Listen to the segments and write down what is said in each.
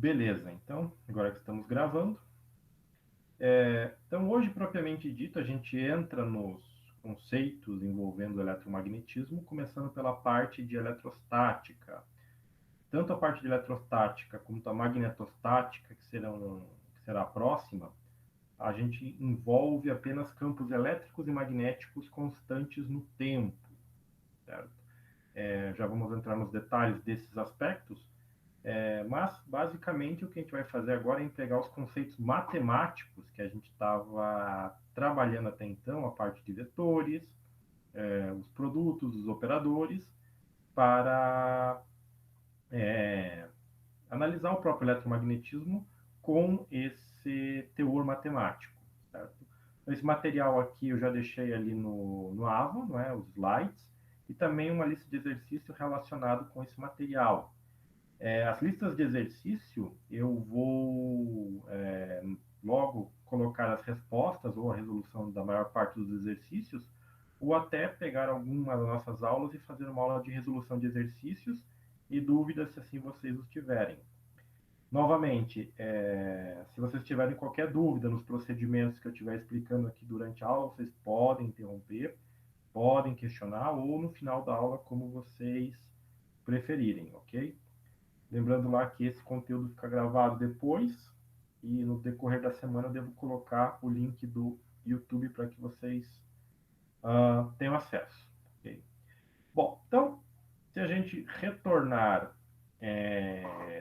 Beleza, então, agora que estamos gravando. Então, hoje, propriamente dito, a gente entra nos conceitos envolvendo o eletromagnetismo, começando pela parte de eletrostática. Tanto a parte de eletrostática quanto a magnetostática, que será a próxima, a gente envolve apenas campos elétricos e magnéticos constantes no tempo, certo? Já vamos entrar nos detalhes desses aspectos, mas, basicamente, o que a gente vai fazer agora é pegar os conceitos matemáticos que a gente estava trabalhando até então, a parte de vetores, os produtos, os operadores, para analisar o próprio eletromagnetismo com esse teor matemático, certo? Esse material aqui eu já deixei ali no AVA, não é? Os slides, e também uma lista de exercício relacionado com esse material. As listas de exercício, eu vou logo colocar as respostas ou a resolução da maior parte dos exercícios, ou até pegar alguma das nossas aulas e fazer uma aula de resolução de exercícios e dúvidas, se assim vocês os tiverem. Novamente, se vocês tiverem qualquer dúvida nos procedimentos que eu estiver explicando aqui durante a aula, vocês podem interromper, podem questionar, ou no final da aula, como vocês preferirem, ok? Lembrando lá que esse conteúdo fica gravado depois e no decorrer da semana eu devo colocar o link do YouTube para que vocês tenham acesso. Okay? Bom, então, se a gente retornar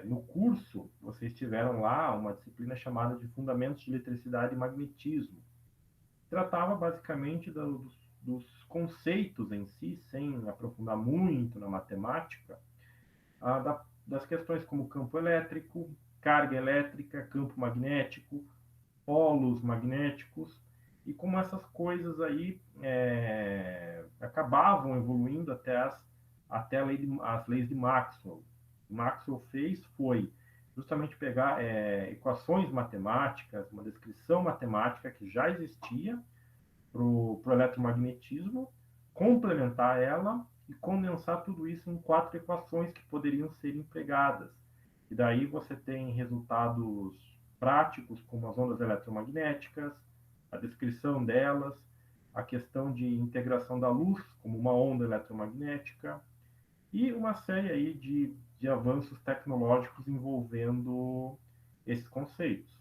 no curso, vocês tiveram lá uma disciplina chamada de Fundamentos de Eletricidade e Magnetismo. Tratava basicamente dos conceitos em si, sem aprofundar muito na matemática, das questões como campo elétrico, carga elétrica, campo magnético, polos magnéticos, e como essas coisas aí acabavam evoluindo até as leis de Maxwell. O Maxwell foi justamente pegar equações matemáticas, uma descrição matemática que já existia para o eletromagnetismo, complementar ela e condensar tudo isso em 4 equações que poderiam ser empregadas. E daí você tem resultados práticos, como as ondas eletromagnéticas, a descrição delas, a questão de integração da luz como uma onda eletromagnética e uma série aí de avanços tecnológicos envolvendo esses conceitos.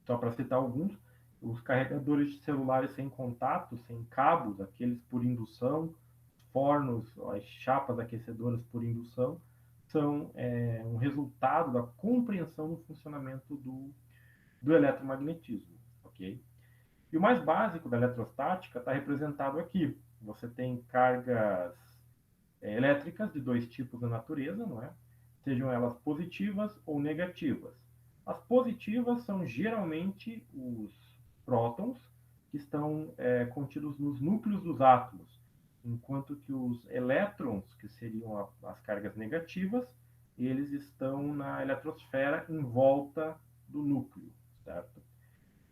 Só para citar alguns, os carregadores de celulares sem contato, sem cabos, aqueles por indução, fornos, as chapas aquecedoras por indução, são um resultado da compreensão do funcionamento do eletromagnetismo, ok? E o mais básico da eletrostática está representado aqui. Você tem cargas elétricas de dois tipos na natureza, não é? Sejam elas positivas ou negativas. As positivas são geralmente os prótons, que estão contidos nos núcleos dos átomos, enquanto que os elétrons, que seriam as cargas negativas, eles estão na eletrosfera em volta do núcleo, certo?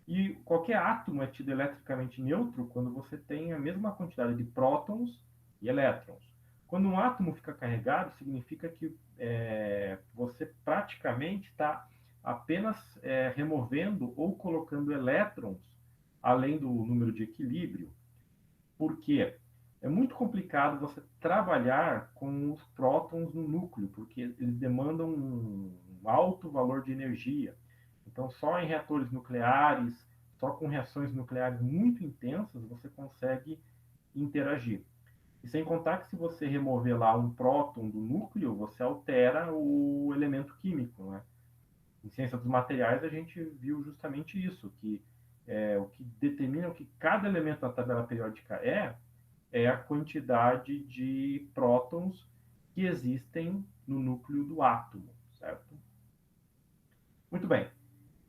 E qualquer átomo é tido eletricamente neutro quando você tem a mesma quantidade de prótons e elétrons. Quando um átomo fica carregado, significa que você praticamente está apenas removendo ou colocando elétrons além do número de equilíbrio. Por quê? É muito complicado você trabalhar com os prótons no núcleo, porque eles demandam um alto valor de energia. Então, só em reatores nucleares, só com reações nucleares muito intensas, você consegue interagir. E sem contar que se você remover lá um próton do núcleo, você altera o elemento químico, né? Em ciência dos materiais, a gente viu justamente isso, que o que determina o que cada elemento da tabela periódica é a quantidade de prótons que existem no núcleo do átomo, certo? Muito bem.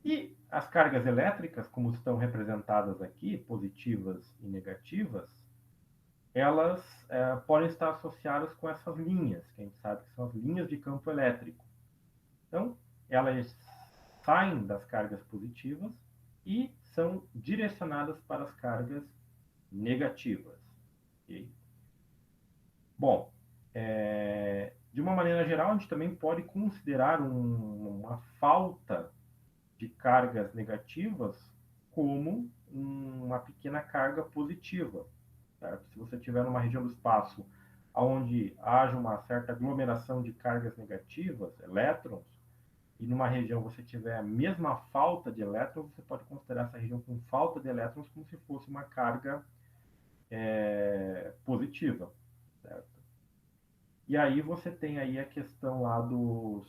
E as cargas elétricas, como estão representadas aqui, positivas e negativas, elas podem estar associadas com essas linhas, que a gente sabe que são as linhas de campo elétrico. Então, elas saem das cargas positivas e são direcionadas para as cargas negativas. Okay? Bom, De uma maneira geral, a gente também pode considerar uma falta de cargas negativas como uma pequena carga positiva. Certo? Se você tiver numa região do espaço onde haja uma certa aglomeração de cargas negativas, elétrons, e numa região você tiver a mesma falta de elétrons, você pode considerar essa região com falta de elétrons como se fosse uma carga positiva. Certo? E aí você tem aí a questão lá no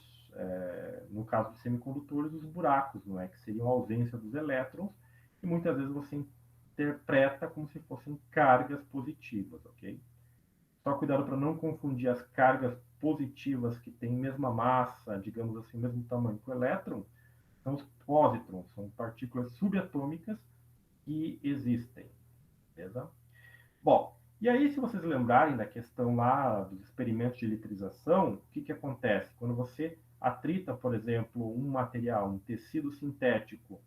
caso dos semicondutores, os buracos, não é? Que seriam a ausência dos elétrons, e muitas vezes você interpreta como se fossem cargas positivas, ok? Só cuidado para não confundir as cargas positivas que têm mesma massa, digamos assim, mesmo tamanho que o elétron, são os pósitrons, são partículas subatômicas que existem, beleza? Bom, e aí, se vocês lembrarem da questão lá dos experimentos de eletrização, o que acontece? Quando você atrita, por exemplo, um material, um tecido sintético,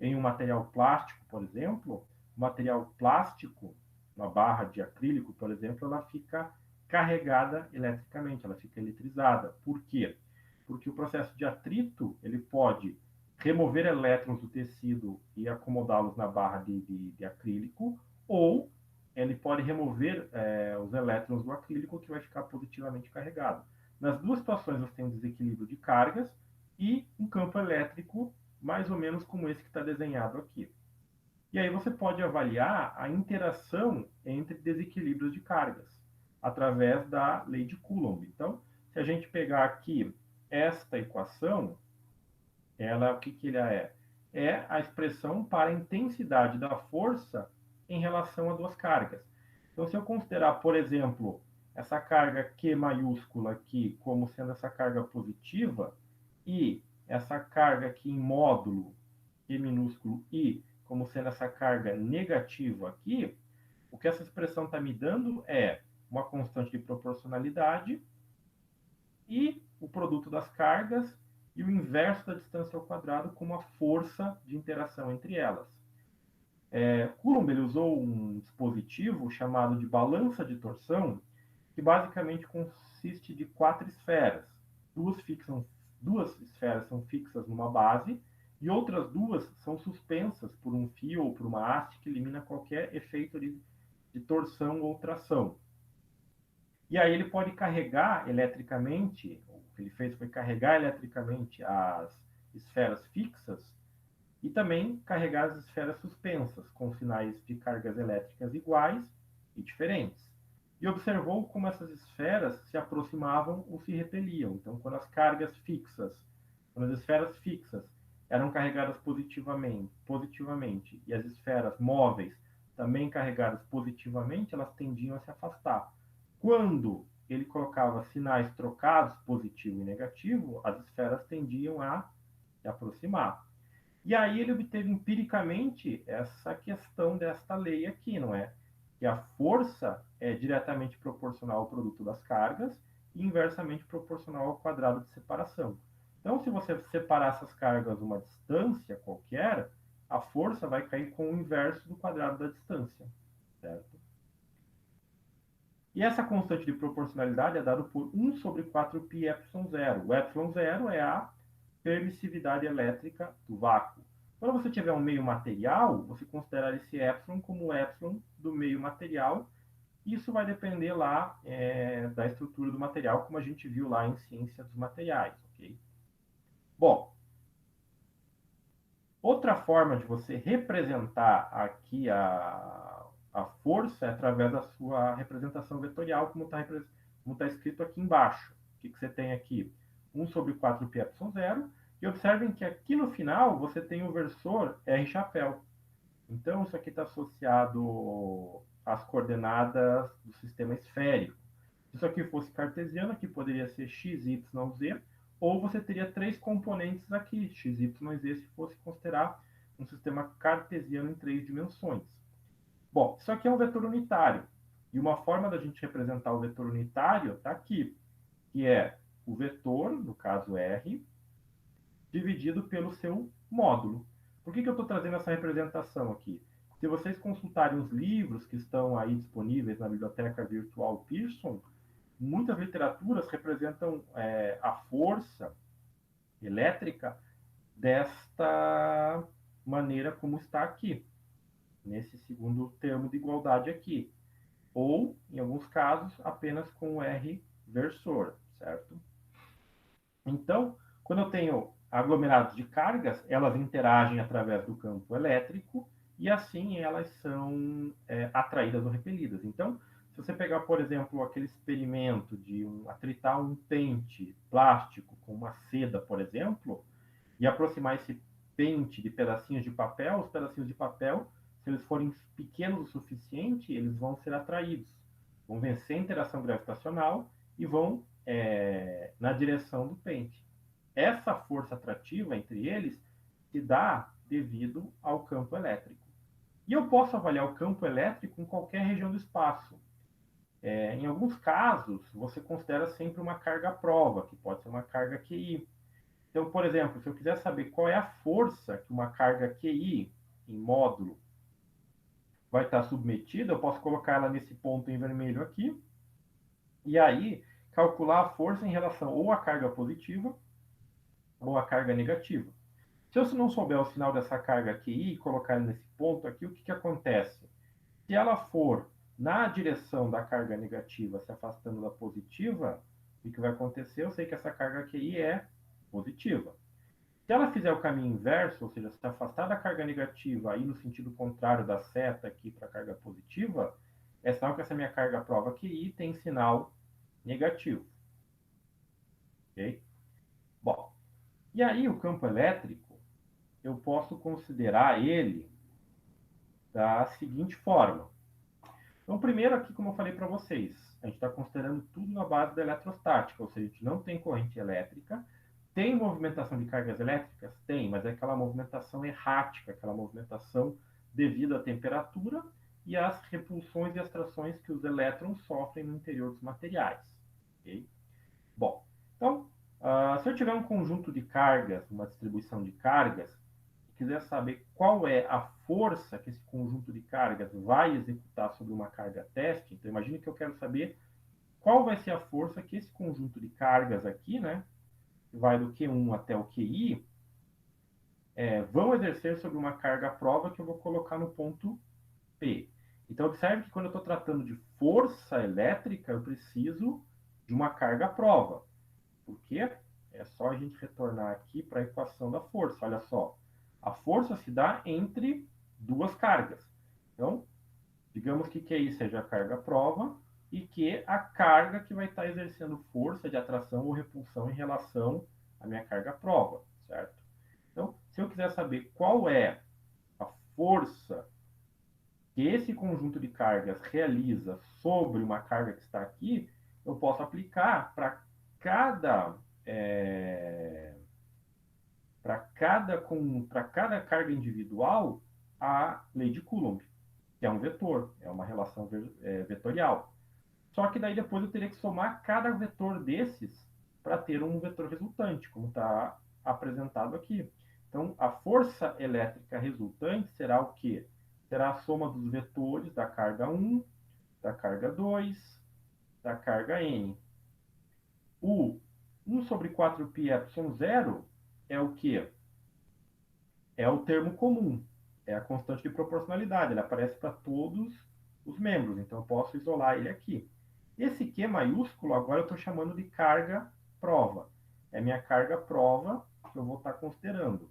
em um material plástico, por exemplo, o material plástico, uma barra de acrílico, por exemplo, ela fica carregada eletricamente, ela fica eletrizada. Por quê? Porque o processo de atrito, ele pode remover elétrons do tecido e acomodá-los na barra de acrílico, ou ele pode remover os elétrons do acrílico, que vai ficar positivamente carregado. Nas duas situações, você tem um desequilíbrio de cargas e um campo elétrico mais ou menos como esse que está desenhado aqui. E aí você pode avaliar a interação entre desequilíbrios de cargas através da lei de Coulomb. Então, se a gente pegar aqui esta equação, ela, o que ela é? É a expressão para a intensidade da força em relação a duas cargas. Então, se eu considerar, por exemplo, essa carga Q maiúscula aqui como sendo essa carga positiva e essa carga aqui em módulo Q minúsculo I como sendo essa carga negativa aqui, o que essa expressão está me dando é uma constante de proporcionalidade e o produto das cargas e o inverso da distância ao quadrado como a força de interação entre elas. Coulomb ele usou um dispositivo chamado de balança de torção, que basicamente consiste de 4 esferas. Duas esferas são fixas numa base e outras duas são suspensas por um fio ou por uma haste que elimina qualquer efeito de torção ou tração. E aí ele pode carregar eletricamente, o que ele fez foi carregar eletricamente as esferas fixas e também carregar as esferas suspensas, com sinais de cargas elétricas iguais e diferentes. E observou como essas esferas se aproximavam ou se repeliam. Então, quando as esferas fixas eram carregadas positivamente e as esferas móveis também carregadas positivamente, elas tendiam a se afastar. Quando ele colocava sinais trocados, positivo e negativo, as esferas tendiam a se aproximar. E aí ele obteve empiricamente essa questão desta lei aqui, não é? Que a força é diretamente proporcional ao produto das cargas e inversamente proporcional ao quadrado de separação. Então, se você separar essas cargas uma distância qualquer, a força vai cair com o inverso do quadrado da distância, certo? E essa constante de proporcionalidade é dada por 1 sobre 4π epsilon zero. O epsilon zero é a permissividade elétrica do vácuo. Quando você tiver um meio material, você considerar esse epsilon como o epsilon do meio material. Isso vai depender lá da estrutura do material, como a gente viu lá em ciência dos materiais, ok? Bom, outra forma de você representar aqui a força é através da sua representação vetorial, como está escrito aqui embaixo. O que você tem aqui? 1 sobre 4π epsilon zero. E observem que aqui no final você tem o versor R chapéu. Então, isso aqui está associado às coordenadas do sistema esférico. Se isso aqui fosse cartesiano, aqui poderia ser x, y, z, ou você teria três componentes aqui, x, y e z, se fosse considerar um sistema cartesiano em três dimensões. Bom, isso aqui é um vetor unitário. E uma forma da gente representar o vetor unitário está aqui, que é o vetor, no caso R, dividido pelo seu módulo. Por que eu estou trazendo essa representação aqui? Se vocês consultarem os livros que estão aí disponíveis na biblioteca virtual Pearson, muitas literaturas representam a força elétrica desta maneira como está aqui, nesse segundo termo de igualdade aqui. Ou, em alguns casos, apenas com o R versor, certo? Então, quando eu tenho aglomerados de cargas, elas interagem através do campo elétrico e assim elas são atraídas ou repelidas. Então, se você pegar, por exemplo, aquele experimento de atritar um pente plástico com uma seda, por exemplo, e aproximar esse pente de pedacinhos de papel, os pedacinhos de papel, se eles forem pequenos o suficiente, eles vão ser atraídos, vão vencer a interação gravitacional e vão na direção do pente. Essa força atrativa entre eles se dá devido ao campo elétrico. E eu posso avaliar o campo elétrico em qualquer região do espaço. Em alguns casos, você considera sempre uma carga à prova, que pode ser uma carga QI. Então, por exemplo, se eu quiser saber qual é a força que uma carga QI em módulo vai estar submetida, eu posso colocar ela nesse ponto em vermelho aqui, e aí calcular a força em relação ou à carga positiva ou à carga negativa. Se eu não souber o sinal dessa carga QI e colocar nesse ponto aqui, o que acontece? Se ela for na direção da carga negativa se afastando da positiva, o que vai acontecer? Eu sei que essa carga QI é positiva. Se ela fizer o caminho inverso, ou seja, se afastar da carga negativa e no sentido contrário da seta aqui para a carga positiva, é sinal que essa minha carga prova QI tem sinal negativo. Ok? Bom, e aí o campo elétrico, eu posso considerar ele da seguinte forma. Então, primeiro aqui, como eu falei para vocês, a gente está considerando tudo na base da eletrostática, ou seja, a gente não tem corrente elétrica. Tem movimentação de cargas elétricas? Tem, mas é aquela movimentação errática, aquela movimentação devido à temperatura e às repulsões e as trações que os elétrons sofrem no interior dos materiais. Okay? Bom, então, se eu tiver um conjunto de cargas, uma distribuição de cargas, e quiser saber qual é a força que esse conjunto de cargas vai executar sobre uma carga teste, então imagine que eu quero saber qual vai ser a força que esse conjunto de cargas aqui, né, que vai do Q1 até o QI, vão exercer sobre uma carga prova que eu vou colocar no ponto P. Então, observe que quando eu estou tratando de força elétrica, eu preciso de uma carga prova. Por quê? É só a gente retornar aqui para a equação da força. Olha só. A força se dá entre duas cargas. Então, digamos que QI seja a carga prova e que a carga que vai estar exercendo força de atração ou repulsão em relação à minha carga prova, certo? Então, se eu quiser saber qual é a força que esse conjunto de cargas realiza sobre uma carga que está aqui, eu posso aplicar cada para cada carga individual a lei de Coulomb, que é um vetor, é uma relação vetorial. Só que daí depois eu teria que somar cada vetor desses para ter um vetor resultante, como está apresentado aqui. Então, a força elétrica resultante será o quê? Será a soma dos vetores da carga 1, da carga 2, da carga N. O 1 sobre 4πε0 é o quê? É o termo comum, é a constante de proporcionalidade, ele aparece para todos os membros, então eu posso isolar ele aqui. Esse Q maiúsculo, agora eu estou chamando de carga prova. É minha carga prova que eu vou estar considerando.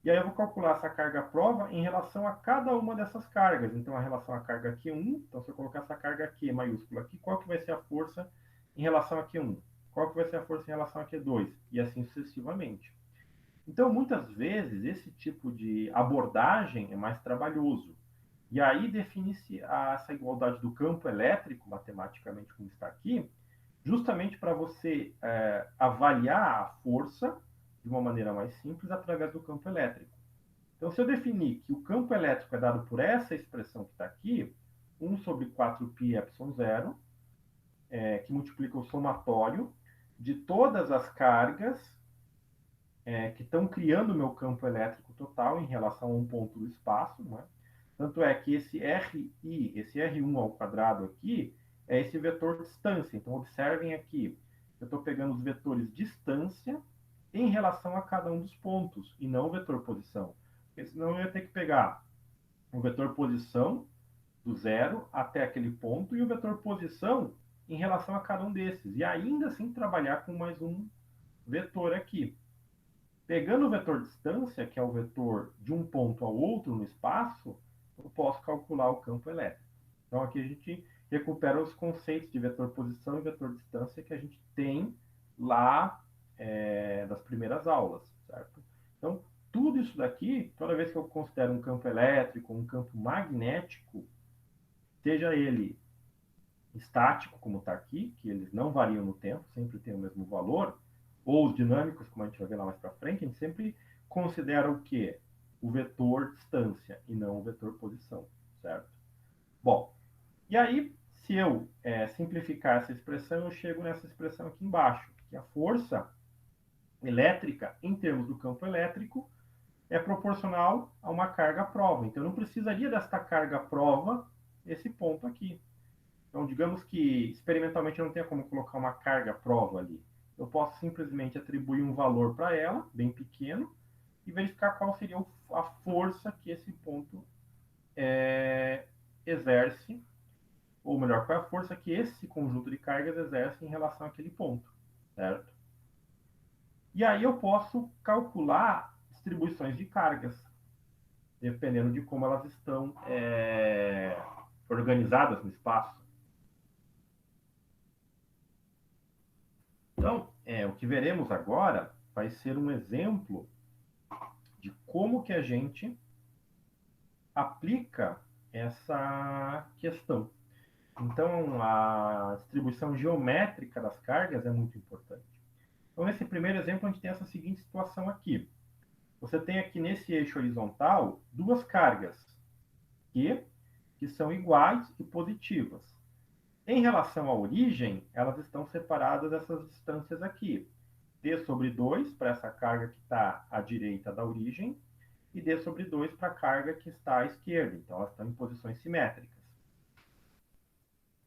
E aí eu vou calcular essa carga prova em relação a cada uma dessas cargas. Então, a relação à carga Q1, então se eu colocar essa carga Q maiúscula aqui, qual que vai ser a força em relação a Q1? Qual que vai ser a força em relação a Q2? E assim sucessivamente. Então, muitas vezes, esse tipo de abordagem é mais trabalhoso. E aí define-se essa igualdade do campo elétrico, matematicamente como está aqui, justamente para você avaliar a força de uma maneira mais simples através do campo elétrico. Então, se eu definir que o campo elétrico é dado por essa expressão que está aqui, 1 sobre 4πε0, que multiplica o somatório de todas as cargas que estão criando o meu campo elétrico total em relação a um ponto do espaço, né? Tanto é que esse RI, esse R1 ao quadrado aqui, é esse vetor distância. Então, observem aqui, eu estou pegando os vetores distância em relação a cada um dos pontos, e não o vetor posição. Porque senão eu ia ter que pegar o vetor posição do zero até aquele ponto e o vetor posição em relação a cada um desses. E ainda assim trabalhar com mais um vetor aqui. Pegando o vetor distância, que é o vetor de um ponto ao outro no espaço, eu posso calcular o campo elétrico. Então aqui a gente recupera os conceitos de vetor posição e vetor distância que a gente tem lá das primeiras aulas, certo? Então, tudo isso daqui, toda vez que eu considero um campo elétrico, um campo magnético, seja ele estático, como está aqui, que eles não variam no tempo, sempre tem o mesmo valor, ou os dinâmicos, como a gente vai ver lá mais para frente, a gente sempre considera o quê? O vetor distância e não o vetor posição, certo? Bom, e aí, se eu simplificar essa expressão, eu chego nessa expressão aqui embaixo, que a força elétrica, em termos do campo elétrico, é proporcional a uma carga prova. Então, eu não precisaria desta carga prova, esse ponto aqui. Então, digamos que experimentalmente eu não tenha como colocar uma carga prova ali. Eu posso simplesmente atribuir um valor para ela, bem pequeno, e verificar qual seria a força que esse ponto exerce, ou melhor, qual é a força que esse conjunto de cargas exerce em relação àquele ponto, certo? E aí eu posso calcular distribuições de cargas, dependendo de como elas estão organizadas no espaço. Então, o que veremos agora vai ser um exemplo de como que a gente aplica essa questão. Então, a distribuição geométrica das cargas é muito importante. Então, nesse primeiro exemplo, a gente tem essa seguinte situação aqui. Você tem aqui nesse eixo horizontal duas cargas que são iguais e positivas. Em relação à origem, elas estão separadas essas distâncias aqui. D sobre 2 para essa carga que está à direita da origem e D sobre 2 para a carga que está à esquerda. Então, elas estão em posições simétricas.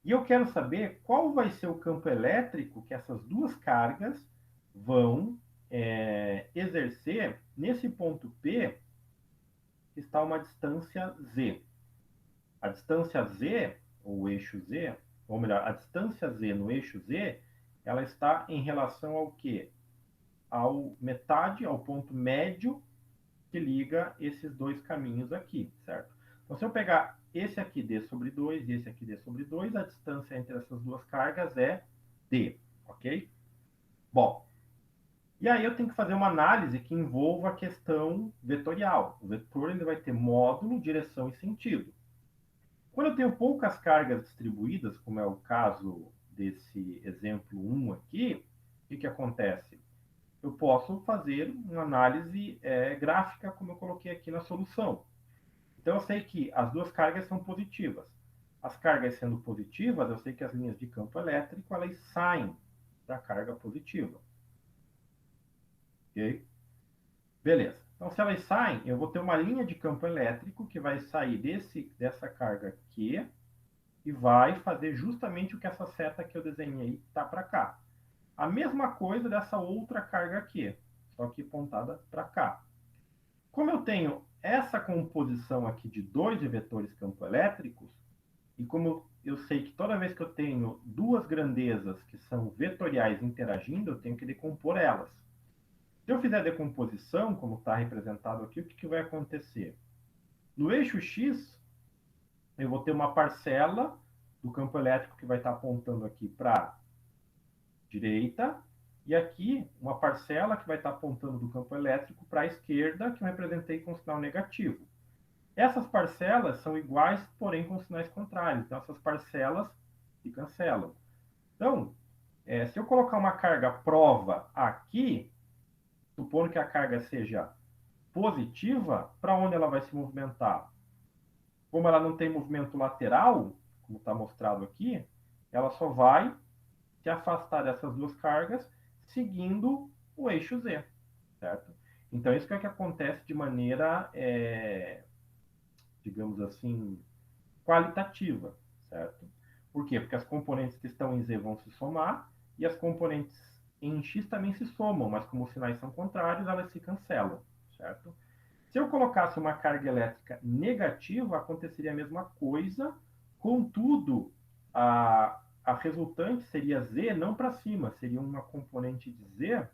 E eu quero saber qual vai ser o campo elétrico que essas duas cargas vão exercer nesse ponto P, que está uma distância Z. A distância Z, ou eixo Z, ou melhor, a distância Z no eixo Z, ela está em relação ao quê? Ao metade, ao ponto médio que liga esses dois caminhos aqui, certo? Então, se eu pegar esse aqui D sobre 2 e esse aqui D sobre 2, a distância entre essas duas cargas é D, ok? Bom, e aí eu tenho que fazer uma análise que envolva a questão vetorial. O vetor ele vai ter módulo, direção e sentido. Quando eu tenho poucas cargas distribuídas, como é o caso desse exemplo 1 aqui, o que acontece? Eu posso fazer uma análise gráfica, como eu coloquei aqui na solução. Então, eu sei que as duas cargas são positivas. As cargas sendo positivas, eu sei que as linhas de campo elétrico elas saem da carga positiva. Ok? Beleza. Então, se elas saem, eu vou ter uma linha de campo elétrico que vai sair dessa carga aqui e vai fazer justamente o que essa seta que eu desenhei está para cá. A mesma coisa dessa outra carga aqui, só que pontada para cá. Como eu tenho essa composição aqui de dois vetores campo elétricos, e como eu sei que toda vez que eu tenho duas grandezas que são vetoriais interagindo, eu tenho que decompor elas. Se eu fizer a decomposição, como está representado aqui, o que vai acontecer? No eixo X, eu vou ter uma parcela do campo elétrico que vai estar apontando aqui para a direita, e aqui uma parcela que vai estar apontando do campo elétrico para a esquerda, que eu representei com sinal negativo. Essas parcelas são iguais, porém com sinais contrários. Então, essas parcelas se cancelam. Então, se eu colocar uma carga prova aqui, supondo que a carga seja positiva, para onde ela vai se movimentar? Como ela não tem movimento lateral, como está mostrado aqui, ela só vai se afastar dessas duas cargas seguindo o eixo Z, certo? Então, isso é o que acontece de maneira, digamos assim, qualitativa, certo? Por quê? Porque as componentes que estão em Z vão se somar e as componentes em X também se somam, mas como os sinais são contrários, elas se cancelam, certo? Se eu colocasse uma carga elétrica negativa, aconteceria a mesma coisa, contudo, a resultante seria Z não para cima, seria uma componente de Z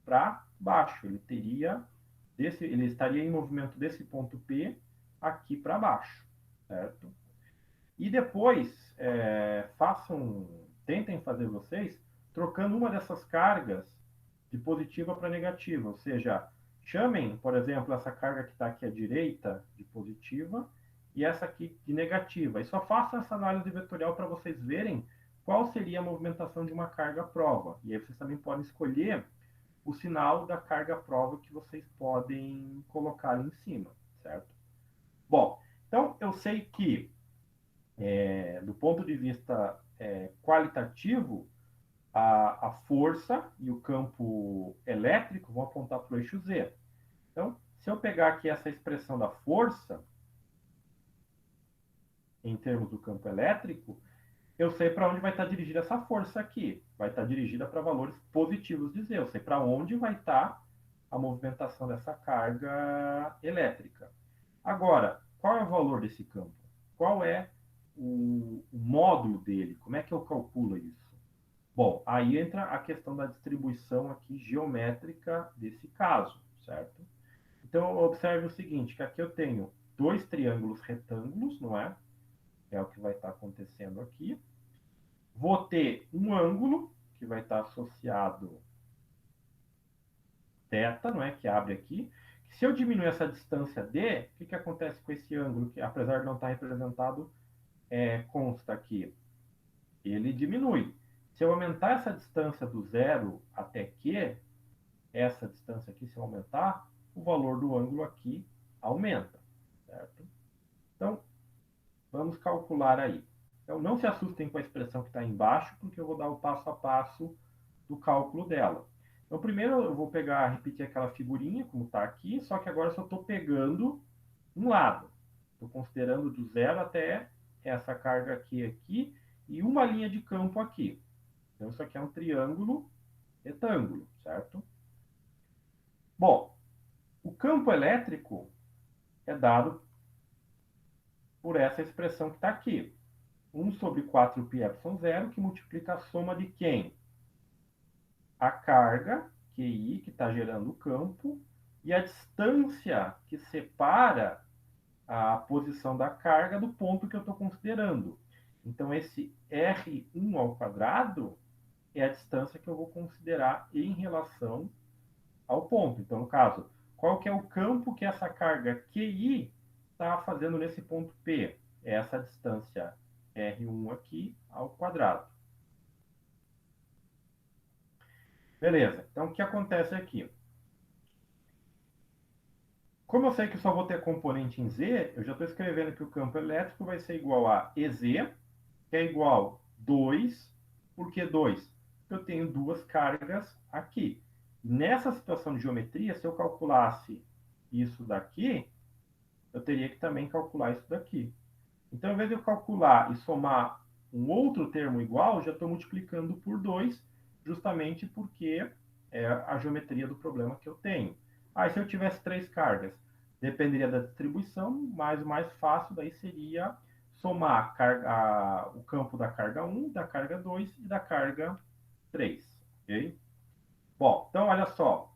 para baixo. Ele estaria em movimento desse ponto P aqui para baixo, certo? E depois, tentem fazer vocês, trocando uma dessas cargas de positiva para negativa, ou seja, chamem, por exemplo, essa carga que está aqui à direita de positiva e essa aqui de negativa. E só façam essa análise vetorial para vocês verem qual seria a movimentação de uma carga prova. E aí vocês também podem escolher o sinal da carga prova que vocês podem colocar ali em cima, certo? Bom, então eu sei que do ponto de vista qualitativo, a força e o campo elétrico vão apontar para o eixo Z. Então, se eu pegar aqui essa expressão da força, em termos do campo elétrico, eu sei para onde vai estar dirigida essa força aqui. Vai estar dirigida para valores positivos de Z. Eu sei para onde vai estar a movimentação dessa carga elétrica. Agora, qual é o valor desse campo? Qual é o módulo dele? Como é que eu calculo isso? Bom, aí entra a questão da distribuição aqui geométrica desse caso, certo? Então, observe o seguinte, que aqui eu tenho dois triângulos retângulos, não é? É o que vai estar acontecendo aqui. Vou ter um ângulo, que vai estar associado θ, não é? Que abre aqui. Se eu diminuir essa distância D, o que acontece com esse ângulo, que apesar de não estar representado, consta aqui? Ele diminui. Se eu aumentar essa distância do zero até Q, essa distância aqui, se eu aumentar, o valor do ângulo aqui aumenta, certo? Então, vamos calcular aí. Então, não se assustem com a expressão que está embaixo, porque eu vou dar o passo a passo do cálculo dela. Então, primeiro eu vou repetir aquela figurinha, como está aqui, só que agora eu só estou pegando um lado. Estou considerando do zero até essa carga aqui e uma linha de campo aqui. Então, isso aqui é um triângulo retângulo, certo? Bom, o campo elétrico é dado por essa expressão que está aqui. 1 sobre 4πε0, que multiplica a soma de quem? A carga, QI, que está gerando o campo, e a distância que separa a posição da carga do ponto que eu estou considerando. Então, esse R1 ao quadrado é a distância que eu vou considerar em relação ao ponto. Então, no caso, qual que é o campo que essa carga QI está fazendo nesse ponto P? É essa distância R1 aqui ao quadrado. Beleza, então o que acontece aqui? Como eu sei que só vou ter componente em Z, eu já estou escrevendo que o campo elétrico vai ser igual a EZ, que é igual 2, por que 2? Eu tenho duas cargas aqui. Nessa situação de geometria, se eu calculasse isso daqui, eu teria que também calcular isso daqui. Então, ao invés de eu calcular e somar um outro termo igual, eu já estou multiplicando por 2, justamente porque é a geometria do problema que eu tenho. Aí, se eu tivesse três cargas, dependeria da distribuição, mas o mais fácil daí seria somar o campo da carga 1, da carga 2 e da carga 3. Ok? Bom, então olha só.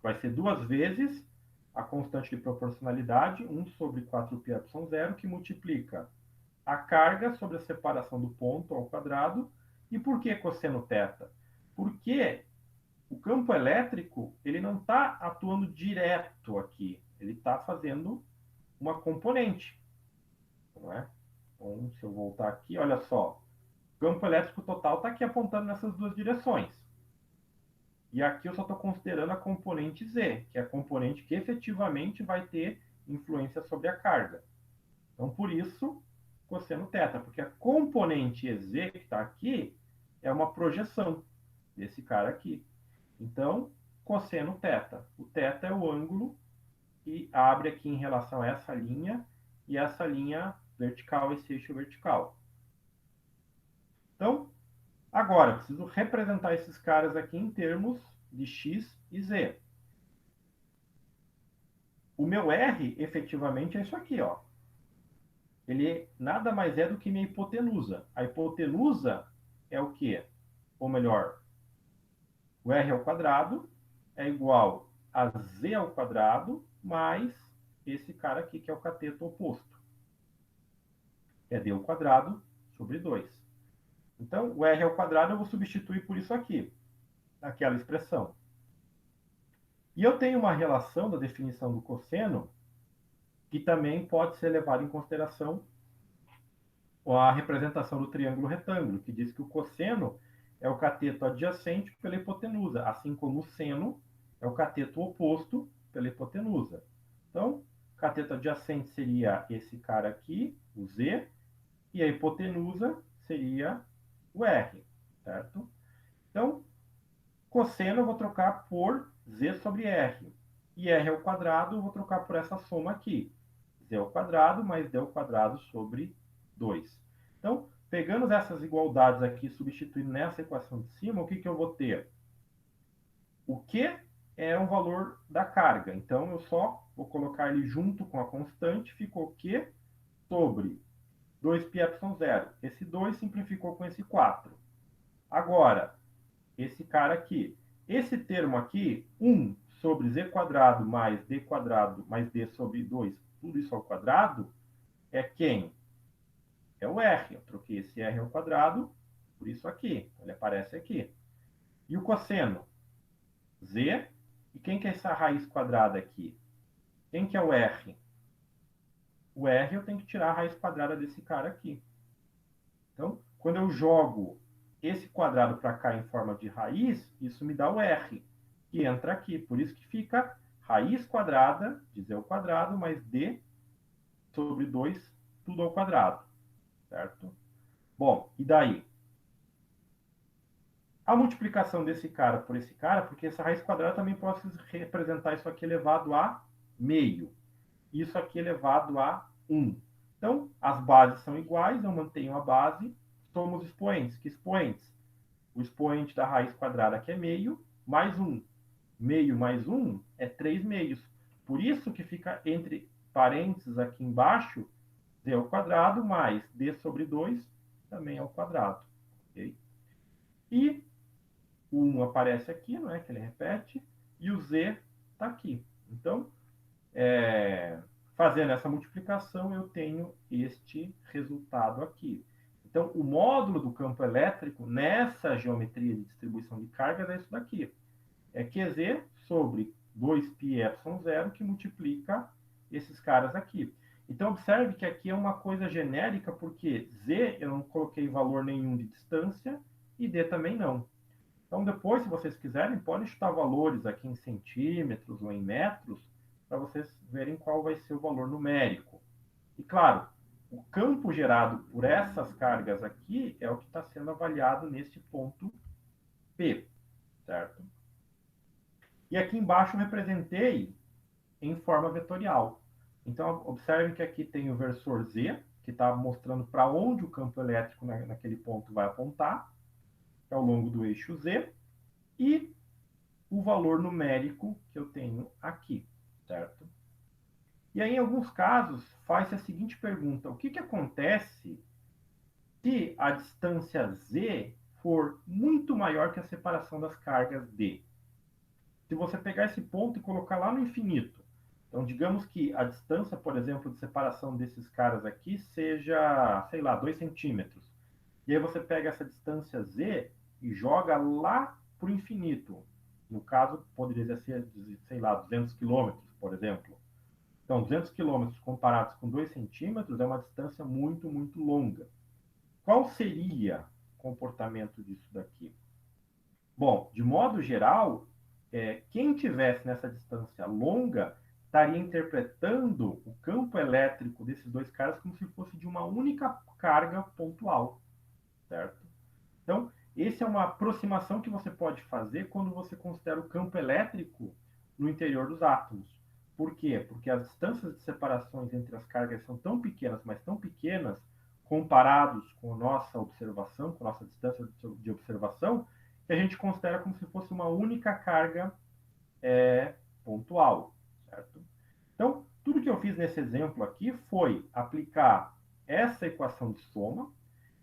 Vai ser duas vezes a constante de proporcionalidade, 1 sobre 4πε0, que multiplica a carga sobre a separação do ponto ao quadrado. E por que cosseno θ? Porque o campo elétrico ele não está atuando direto aqui, ele está fazendo uma componente. Não é? Então, se eu voltar aqui, olha só, o campo elétrico total está aqui apontando nessas duas direções. E aqui eu só estou considerando a componente Z, que é a componente que efetivamente vai ter influência sobre a carga. Então, por isso, cosseno θ, porque a componente EZ que está aqui é uma projeção desse cara aqui. Então, cosseno θ. O θ é o ângulo que abre aqui em relação a essa linha e essa linha vertical, esse eixo vertical. Então, agora, eu preciso representar esses caras aqui em termos de x e z. O meu R, efetivamente, é isso aqui, ó. Ele nada mais é do que minha hipotenusa. A hipotenusa é o quê? Ou melhor, o R ao quadrado é igual a Z ao quadrado mais esse cara aqui, que é o cateto oposto. É D ao quadrado sobre 2. Então, o R ao quadrado eu vou substituir por isso aqui, aquela expressão. E eu tenho uma relação da definição do cosseno que também pode ser levada em consideração a representação do triângulo retângulo, que diz que o cosseno é o cateto adjacente pela hipotenusa, assim como o seno é o cateto oposto pela hipotenusa. Então, o cateto adjacente seria esse cara aqui, o Z, e a hipotenusa seria o R, certo? Então, cosseno eu vou trocar por Z sobre R. E R ao quadrado eu vou trocar por essa soma aqui. Z ao quadrado mais D ao quadrado sobre 2. Então, pegando essas igualdades aqui, substituindo nessa equação de cima, o que, que eu vou ter? O Q é o valor da carga. Então, eu só vou colocar ele junto com a constante, ficou Q sobre 2πε0. Esse 2 simplificou com esse 4. Agora, esse cara aqui. Esse termo aqui, 1 sobre z quadrado mais d quadrado mais d sobre 2, tudo isso ao quadrado, é quem? É o r. Eu troquei esse r ao quadrado por isso aqui. Ele aparece aqui. E o cosseno? Z. E quem que é essa raiz quadrada aqui? Quem que é o r? O r eu tenho que tirar a raiz quadrada desse cara aqui. Então, quando eu jogo esse quadrado para cá em forma de raiz, isso me dá o r, que entra aqui. Por isso que fica raiz quadrada de z ao quadrado mais d sobre 2, tudo ao quadrado. Certo? Bom, e daí? A multiplicação desse cara por esse cara, porque essa raiz quadrada também posso representar isso aqui elevado a meio. Isso aqui elevado a 1. Então, as bases são iguais, eu mantenho a base, somos expoentes. Que expoentes? O expoente da raiz quadrada, que é meio, mais 1. Meio mais 1 é 3 meios. Por isso que fica entre parênteses aqui embaixo, d ao quadrado mais d sobre 2 também ao quadrado. Okay? E o 1 aparece aqui, não é? Que ele repete, e o z está aqui. Então, fazendo essa multiplicação, eu tenho este resultado aqui. Então, o módulo do campo elétrico nessa geometria de distribuição de cargas é isso daqui. É QZ sobre 2πε0 que multiplica esses caras aqui. Então, observe que aqui é uma coisa genérica, porque Z eu não coloquei valor nenhum de distância e D também não. Então, depois, se vocês quiserem, podem chutar valores aqui em centímetros ou em metros, para vocês verem qual vai ser o valor numérico. E, claro, o campo gerado por essas cargas aqui é o que está sendo avaliado neste ponto P, certo? E aqui embaixo eu representei em forma vetorial. Então, observe que aqui tem o versor Z, que está mostrando para onde o campo elétrico naquele ponto vai apontar, ao longo do eixo Z, e o valor numérico que eu tenho aqui, certo? E aí, em alguns casos, faz-se a seguinte pergunta: o que, que acontece se a distância Z for muito maior que a separação das cargas D? Se você pegar esse ponto e colocar lá no infinito, então digamos que a distância, por exemplo, de separação desses caras aqui seja, sei lá, 2 centímetros. E aí você pega essa distância Z e joga lá para o infinito. No caso, poderia ser, sei lá, 200 quilômetros, por exemplo. Então, 200 quilômetros comparados com 2 centímetros é uma distância muito, muito longa. Qual seria o comportamento disso daqui? Bom, de modo geral, quem tivesse nessa distância longa estaria interpretando o campo elétrico desses dois caras como se fosse de uma única carga pontual, certo? Então, essa é uma aproximação que você pode fazer quando você considera o campo elétrico no interior dos átomos. Por quê? Porque as distâncias de separações entre as cargas são tão pequenas, mas tão pequenas, comparados com a nossa observação, com a nossa distância de observação, que a gente considera como se fosse uma única carga pontual, certo? Então, tudo que eu fiz nesse exemplo aqui foi aplicar essa equação de soma.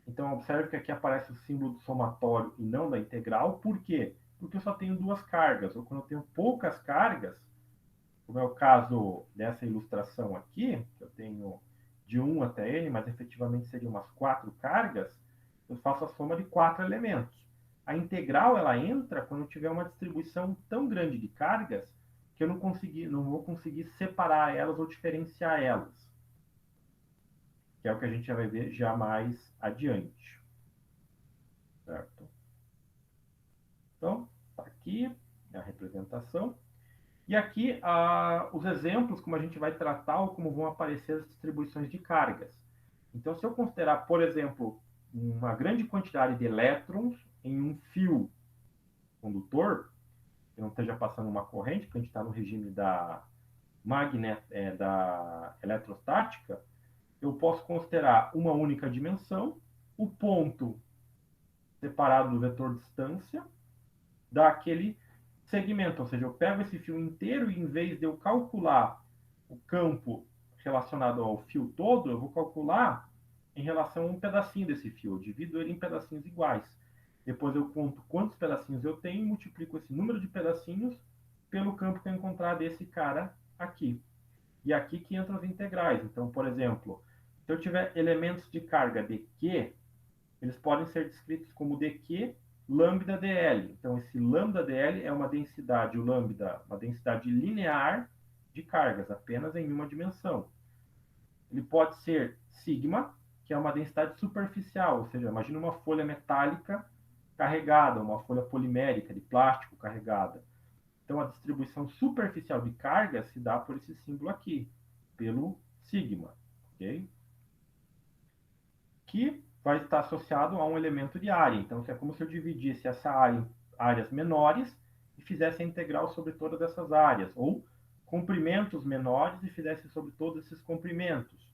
Então, observe que aqui aparece o símbolo do somatório e não da integral. Por quê? Porque eu só tenho duas cargas. Ou quando eu tenho poucas cargas, como é o caso dessa ilustração aqui, que eu tenho de 1 até n, mas efetivamente seriam umas 4 cargas, eu faço a soma de 4 elementos. A integral ela entra quando eu tiver uma distribuição tão grande de cargas que eu não vou conseguir separar elas ou diferenciar elas, que é o que a gente já vai ver já mais adiante. Certo? Então, tá aqui a representação. E aqui os exemplos, como a gente vai tratar ou como vão aparecer as distribuições de cargas. Então, se eu considerar, por exemplo, uma grande quantidade de elétrons em um fio condutor, que não esteja passando uma corrente, porque a gente está no regime da eletrostática, eu posso considerar uma única dimensão, o ponto separado do vetor distância daquele segmento, ou seja, eu pego esse fio inteiro e em vez de eu calcular o campo relacionado ao fio todo, eu vou calcular em relação a um pedacinho desse fio. Eu divido ele em pedacinhos iguais. Depois eu conto quantos pedacinhos eu tenho e multiplico esse número de pedacinhos pelo campo que eu encontrar desse cara aqui. E aqui que entram as integrais. Então, por exemplo, se eu tiver elementos de carga de Q, eles podem ser descritos como dq lambda dl. Então, esse lambda dl é uma densidade, o lambda, uma densidade linear de cargas, apenas em uma dimensão. Ele pode ser sigma, que é uma densidade superficial, ou seja, imagina uma folha metálica carregada, uma folha polimérica de plástico carregada. Então, a distribuição superficial de carga se dá por esse símbolo aqui, pelo sigma, ok? Que vai estar associado a um elemento de área. Então, é como se eu dividisse essa área em áreas menores e fizesse a integral sobre todas essas áreas, ou comprimentos menores e fizesse sobre todos esses comprimentos,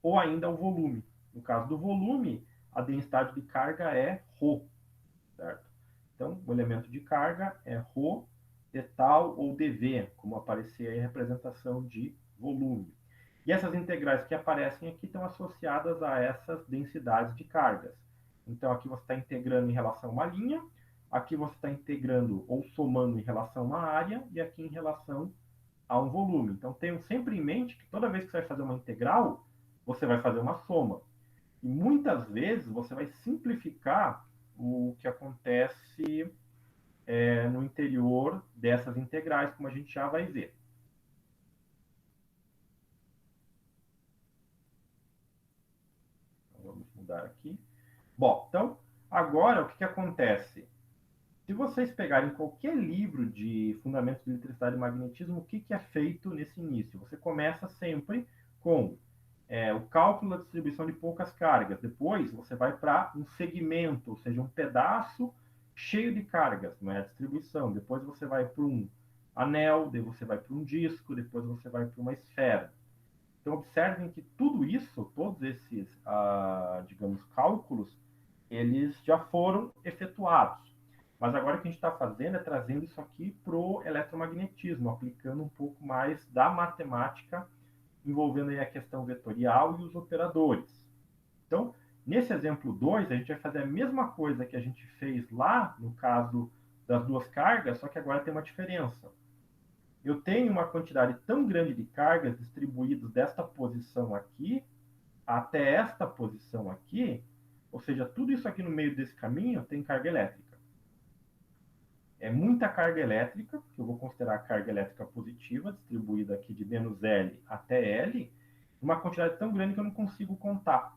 ou ainda o volume. No caso do volume, a densidade de carga é ρ, certo? Então, o elemento de carga é ρ de tal ou dV, como aparecer aí a representação de volume. E essas integrais que aparecem aqui estão associadas a essas densidades de cargas. Então, aqui você está integrando em relação a uma linha, aqui você está integrando ou somando em relação a uma área, e aqui em relação a um volume. Então, tenham sempre em mente que toda vez que você vai fazer uma integral, você vai fazer uma soma. E muitas vezes você vai simplificar o que acontece no interior dessas integrais, como a gente já vai ver. Então, vamos mudar aqui. Bom, então, agora o que acontece? Se vocês pegarem qualquer livro de fundamentos de eletricidade e magnetismo, o que é feito nesse início? Você começa sempre com o cálculo da distribuição de poucas cargas. Depois, você vai para um segmento, ou seja, um pedaço cheio de cargas, não é a distribuição. Depois você vai para um anel, depois você vai para um disco, depois você vai para uma esfera. Então, observem que tudo isso, todos esses, digamos, cálculos, eles já foram efetuados. Mas agora o que a gente está fazendo é trazendo isso aqui para o eletromagnetismo, aplicando um pouco mais da matemática, envolvendo aí a questão vetorial e os operadores. Então, nesse exemplo 2, a gente vai fazer a mesma coisa que a gente fez lá, no caso das duas cargas, só que agora tem uma diferença. Eu tenho uma quantidade tão grande de cargas distribuídas desta posição aqui até esta posição aqui, ou seja, tudo isso aqui no meio desse caminho tem carga elétrica. É muita carga elétrica, que eu vou considerar a carga elétrica positiva, distribuída aqui de menos L até L, uma quantidade tão grande que eu não consigo contar.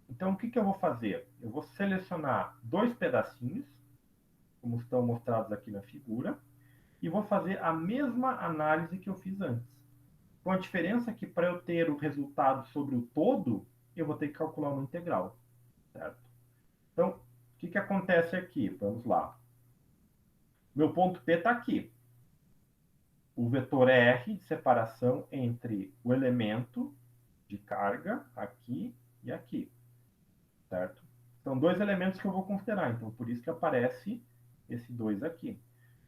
Então, o que eu vou fazer? Eu vou selecionar dois pedacinhos, como estão mostrados aqui na figura, e vou fazer a mesma análise que eu fiz antes. Com a diferença que para eu ter o resultado sobre o todo, eu vou ter que calcular uma integral, certo? Então, o que acontece aqui? Vamos lá. Meu ponto P está aqui. O vetor R de separação entre o elemento de carga aqui e aqui. certo? São dois elementos que eu vou considerar, então por isso que aparece esse 2 aqui.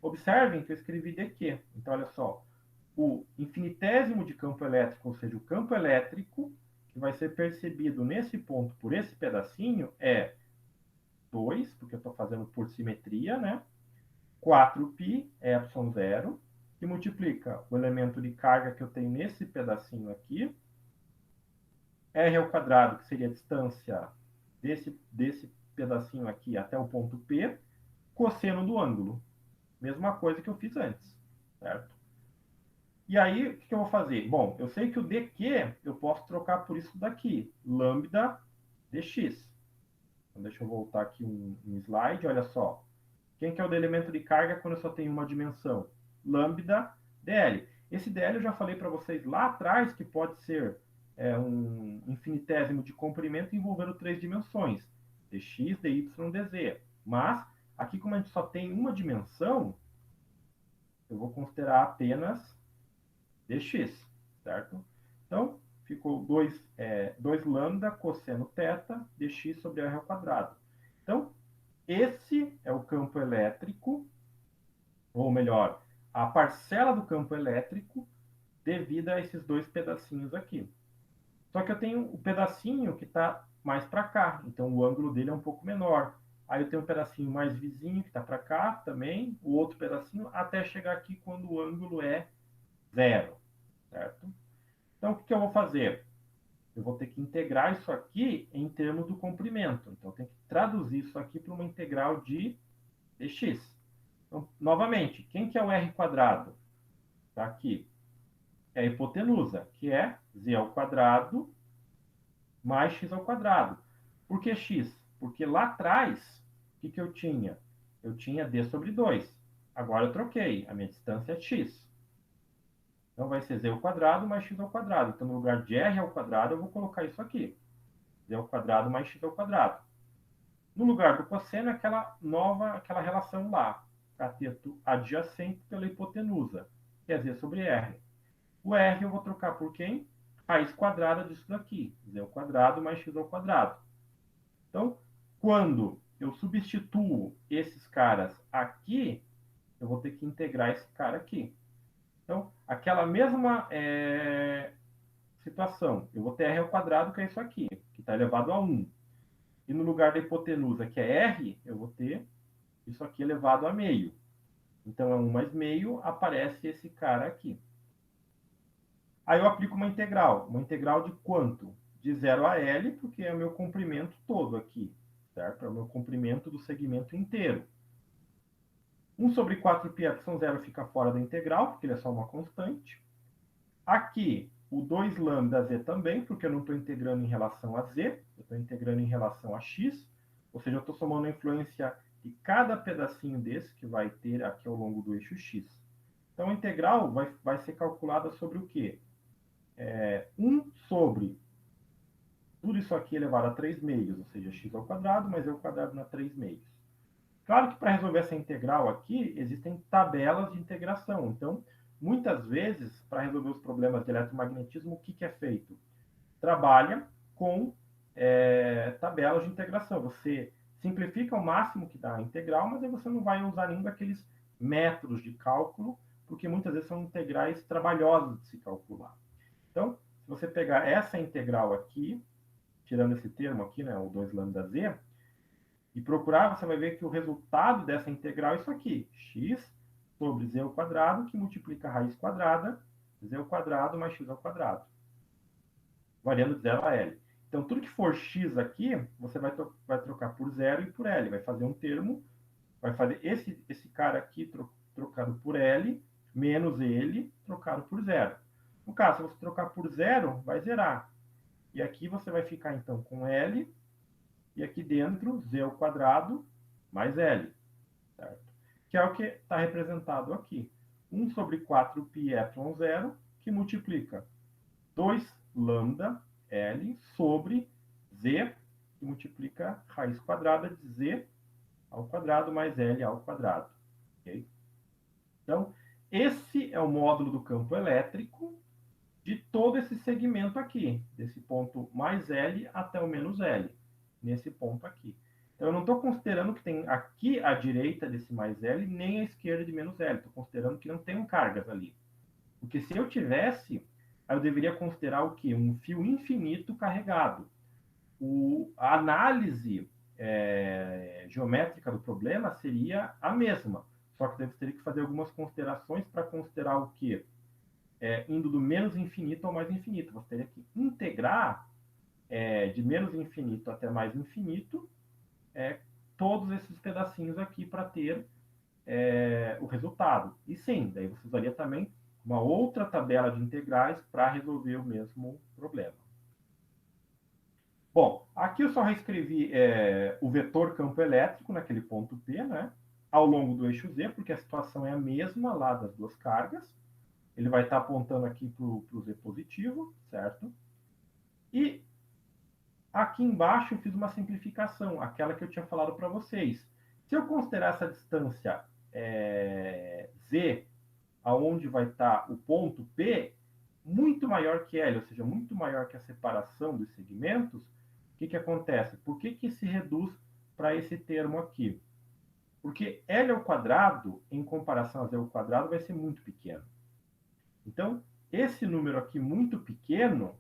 Observem que eu escrevi dq. Então, olha só, o infinitésimo de campo elétrico, ou seja, o campo elétrico que vai ser percebido nesse ponto por esse pedacinho é 2, porque eu estou fazendo por simetria, né? 4π epsilon zero, que multiplica o elemento de carga que eu tenho nesse pedacinho aqui, r ao quadrado, que seria a distância desse pedacinho aqui até o ponto P, cosseno do ângulo. Mesma coisa que eu fiz antes, certo? E aí, o que eu vou fazer? Bom, eu sei que o dq eu posso trocar por isso daqui, lambda dx. Então, deixa eu voltar aqui um slide, olha só. Quem que é o do elemento de carga quando eu só tenho uma dimensão? Lambda dl. Esse dl eu já falei para vocês lá atrás que pode ser um infinitésimo de comprimento envolvendo três dimensões, dx, dy, dz. Mas, aqui como a gente só tem uma dimensão, eu vou considerar apenas dx, certo? Então, ficou 2 lambda cosseno θ dx sobre r ao quadrado. Então, esse é o campo elétrico, ou melhor, a parcela do campo elétrico devida a esses dois pedacinhos aqui. Só que eu tenho o pedacinho que está mais para cá, então o ângulo dele é um pouco menor. Aí eu tenho um pedacinho mais vizinho que está para cá também, o outro pedacinho, até chegar aqui quando o ângulo é zero, certo? Então, o que eu vou fazer? Eu vou ter que integrar isso aqui em termos do comprimento. Então, eu tenho que traduzir isso aqui para uma integral de dx. Então, novamente, quem que é o r quadrado? Está aqui. É a hipotenusa, que é z ao quadrado mais x ao quadrado. Por que x? Porque lá atrás, o que eu tinha? Eu tinha d sobre 2. Agora eu troquei. A minha distância é x. Então vai ser z ao quadrado mais x ao quadrado. Então, no lugar de r ao quadrado, eu vou colocar isso aqui. Z ao quadrado mais x ao quadrado. No lugar do cosseno, aquela relação lá. Cateto adjacente pela hipotenusa, que é z sobre r. O r eu vou trocar por quem? Raiz quadrada disso daqui. Z ao quadrado mais x ao quadrado. Então, quando eu substituo esses caras aqui, eu vou ter que integrar esse cara aqui. Então, aquela mesma situação. Eu vou ter r ao quadrado, que é isso aqui, que está elevado a 1. E no lugar da hipotenusa, que é r, eu vou ter isso aqui elevado a meio. Então, é 1 mais meio, aparece esse cara aqui. Aí eu aplico uma integral. Uma integral de quanto? De 0 a L, porque é o meu comprimento todo aqui, certo? É o meu comprimento do segmento inteiro. 1 sobre 4πε0 fica fora da integral, porque ele é só uma constante. Aqui, o 2 lambda z também, porque eu não estou integrando em relação a z, eu estou integrando em relação a x, ou seja, eu estou somando a influência de cada pedacinho desse que vai ter aqui ao longo do eixo x. Então, a integral vai ser calculada sobre o quê? 1 sobre tudo isso aqui elevado a 3 meios, ou seja, x ao quadrado mais e ao quadrado na 3 meios. Claro que para resolver essa integral aqui, existem tabelas de integração. Então, muitas vezes, para resolver os problemas de eletromagnetismo, o que é feito? Trabalha com tabelas de integração. Você simplifica ao máximo que dá a integral, mas aí você não vai usar nenhum daqueles métodos de cálculo, porque muitas vezes são integrais trabalhosas de se calcular. Então, se você pegar essa integral aqui, tirando esse termo aqui, né, o 2 lambda z, e procurar, você vai ver que o resultado dessa integral é isso aqui, x sobre z ao quadrado, que multiplica a raiz quadrada, z ao quadrado mais x ao quadrado, variando de 0 a L. Então, tudo que for x aqui, você vai trocar por 0 e por L. Vai fazer um termo, vai fazer esse cara aqui trocado por L, menos ele trocado por 0. No caso, se você trocar por 0, vai zerar. E aqui você vai ficar, então, com L, e aqui dentro, z ao quadrado mais L, certo? Que é o que está representado aqui. 1 sobre 4πε0, que multiplica 2 lambda L sobre z, que multiplica raiz quadrada de z ao quadrado mais L ao quadrado. Okay? Então, esse é o módulo do campo elétrico de todo esse segmento aqui, desse ponto mais L até o menos L. nesse ponto aqui. Então, eu não estou considerando que tem aqui à direita desse mais L, nem à esquerda de menos L. Estou considerando que não tem cargas ali. Porque se eu tivesse, eu deveria considerar o quê? Um fio infinito carregado. A análise geométrica do problema seria a mesma, só que você teria que fazer algumas considerações para considerar o quê? Indo do menos infinito ao mais infinito. Você teria que integrar de menos infinito até mais infinito todos esses pedacinhos aqui para ter o resultado. E sim, daí você usaria também uma outra tabela de integrais para resolver o mesmo problema. Bom, aqui eu só reescrevi o vetor campo elétrico naquele ponto P, né? Ao longo do eixo Z, porque a situação é a mesma lá das duas cargas. Ele vai estar apontando aqui para o Z positivo, certo? E aqui embaixo eu fiz uma simplificação, aquela que eu tinha falado para vocês. Se eu considerar essa distância Z, aonde vai estar o ponto P, muito maior que L, ou seja, muito maior que a separação dos segmentos, o que acontece? Por que se reduz para esse termo aqui? Porque L ao quadrado, em comparação a Z ao quadrado, vai ser muito pequeno. Então, esse número aqui muito pequeno,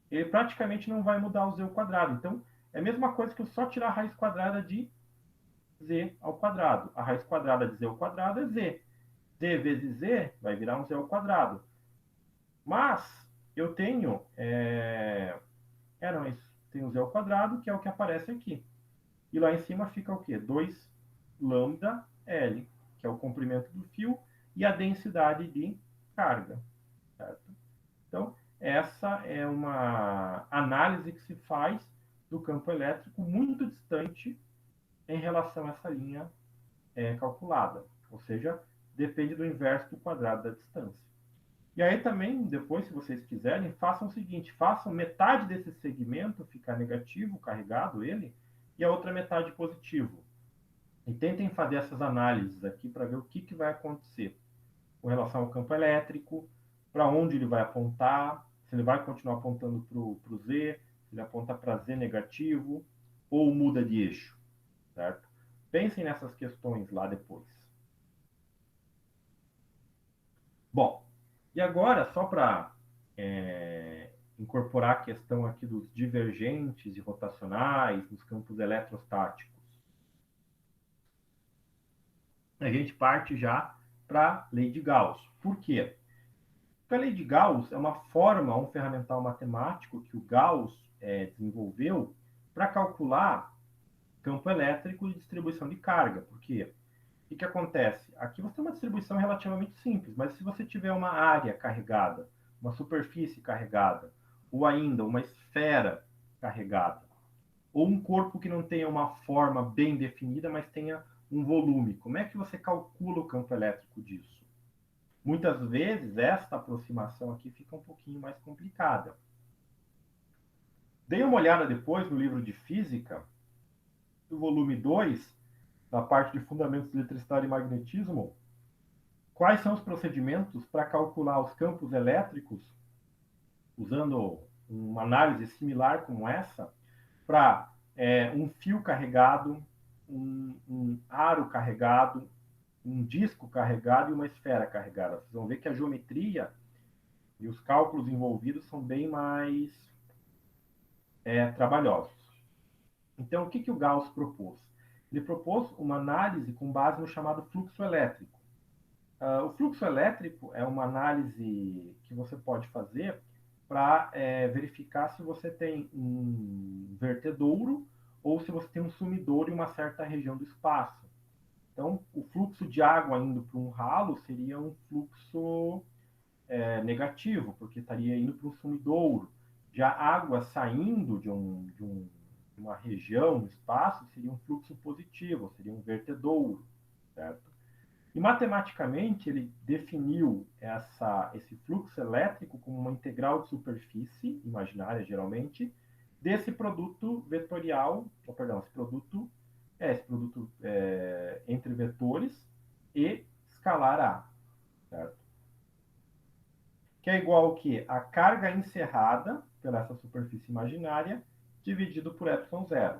ele praticamente não vai mudar o Z ao quadrado. Então, é a mesma coisa que eu só tirar a raiz quadrada de Z ao quadrado. A raiz quadrada de Z ao quadrado é Z. Z vezes Z vai virar um Z ao quadrado. Mas eu tenho não, isso tem o Z ao quadrado, que é o que aparece aqui. E lá em cima fica o quê? 2 lambda L, que é o comprimento do fio, e a densidade de carga. Certo? Então, essa é uma análise que se faz do campo elétrico muito distante em relação a essa linha calculada. Ou seja, depende do inverso do quadrado da distância. E aí também, depois, se vocês quiserem, façam o seguinte, façam metade desse segmento ficar negativo, carregado ele, e a outra metade positivo. E tentem fazer essas análises aqui para ver o que vai acontecer com relação ao campo elétrico, para onde ele vai apontar, se ele vai continuar apontando para o Z, se ele aponta para Z negativo, ou muda de eixo, certo? Pensem nessas questões lá depois. Bom, e agora, só para incorporar a questão aqui dos divergentes e rotacionais nos campos eletrostáticos, a gente parte já para a lei de Gauss. Por quê? Porque a lei de Gauss é uma forma, um ferramental matemático que o Gauss desenvolveu para calcular campo elétrico e distribuição de carga. Por quê? O que acontece? Aqui você tem uma distribuição relativamente simples, mas se você tiver uma área carregada, uma superfície carregada, ou ainda uma esfera carregada, ou um corpo que não tenha uma forma bem definida, mas tenha um volume, como é que você calcula o campo elétrico disso? Muitas vezes, esta aproximação aqui fica um pouquinho mais complicada. Dei uma olhada depois no livro de física, do volume 2, na parte de fundamentos de eletricidade e magnetismo, quais são os procedimentos para calcular os campos elétricos, usando uma análise similar como essa, para um fio carregado, um aro carregado, um disco carregado e uma esfera carregada. Vocês vão ver que a geometria e os cálculos envolvidos são bem mais trabalhosos. Então, o que o Gauss propôs? Ele propôs uma análise com base no chamado fluxo elétrico. O fluxo elétrico é uma análise que você pode fazer para verificar se você tem um vertedouro ou se você tem um sumidouro em uma certa região do espaço. Então, o fluxo de água indo para um ralo seria um fluxo negativo, porque estaria indo para um sumidouro. Já água saindo de uma região, um espaço, seria um fluxo positivo, seria um vertedouro, certo? E matematicamente ele definiu esse fluxo elétrico como uma integral de superfície, imaginária geralmente, desse produto vetorial, esse produto entre vetores e escalar A, certo? Que é igual ao que? A carga encerrada pela essa superfície imaginária dividido por epsilon zero.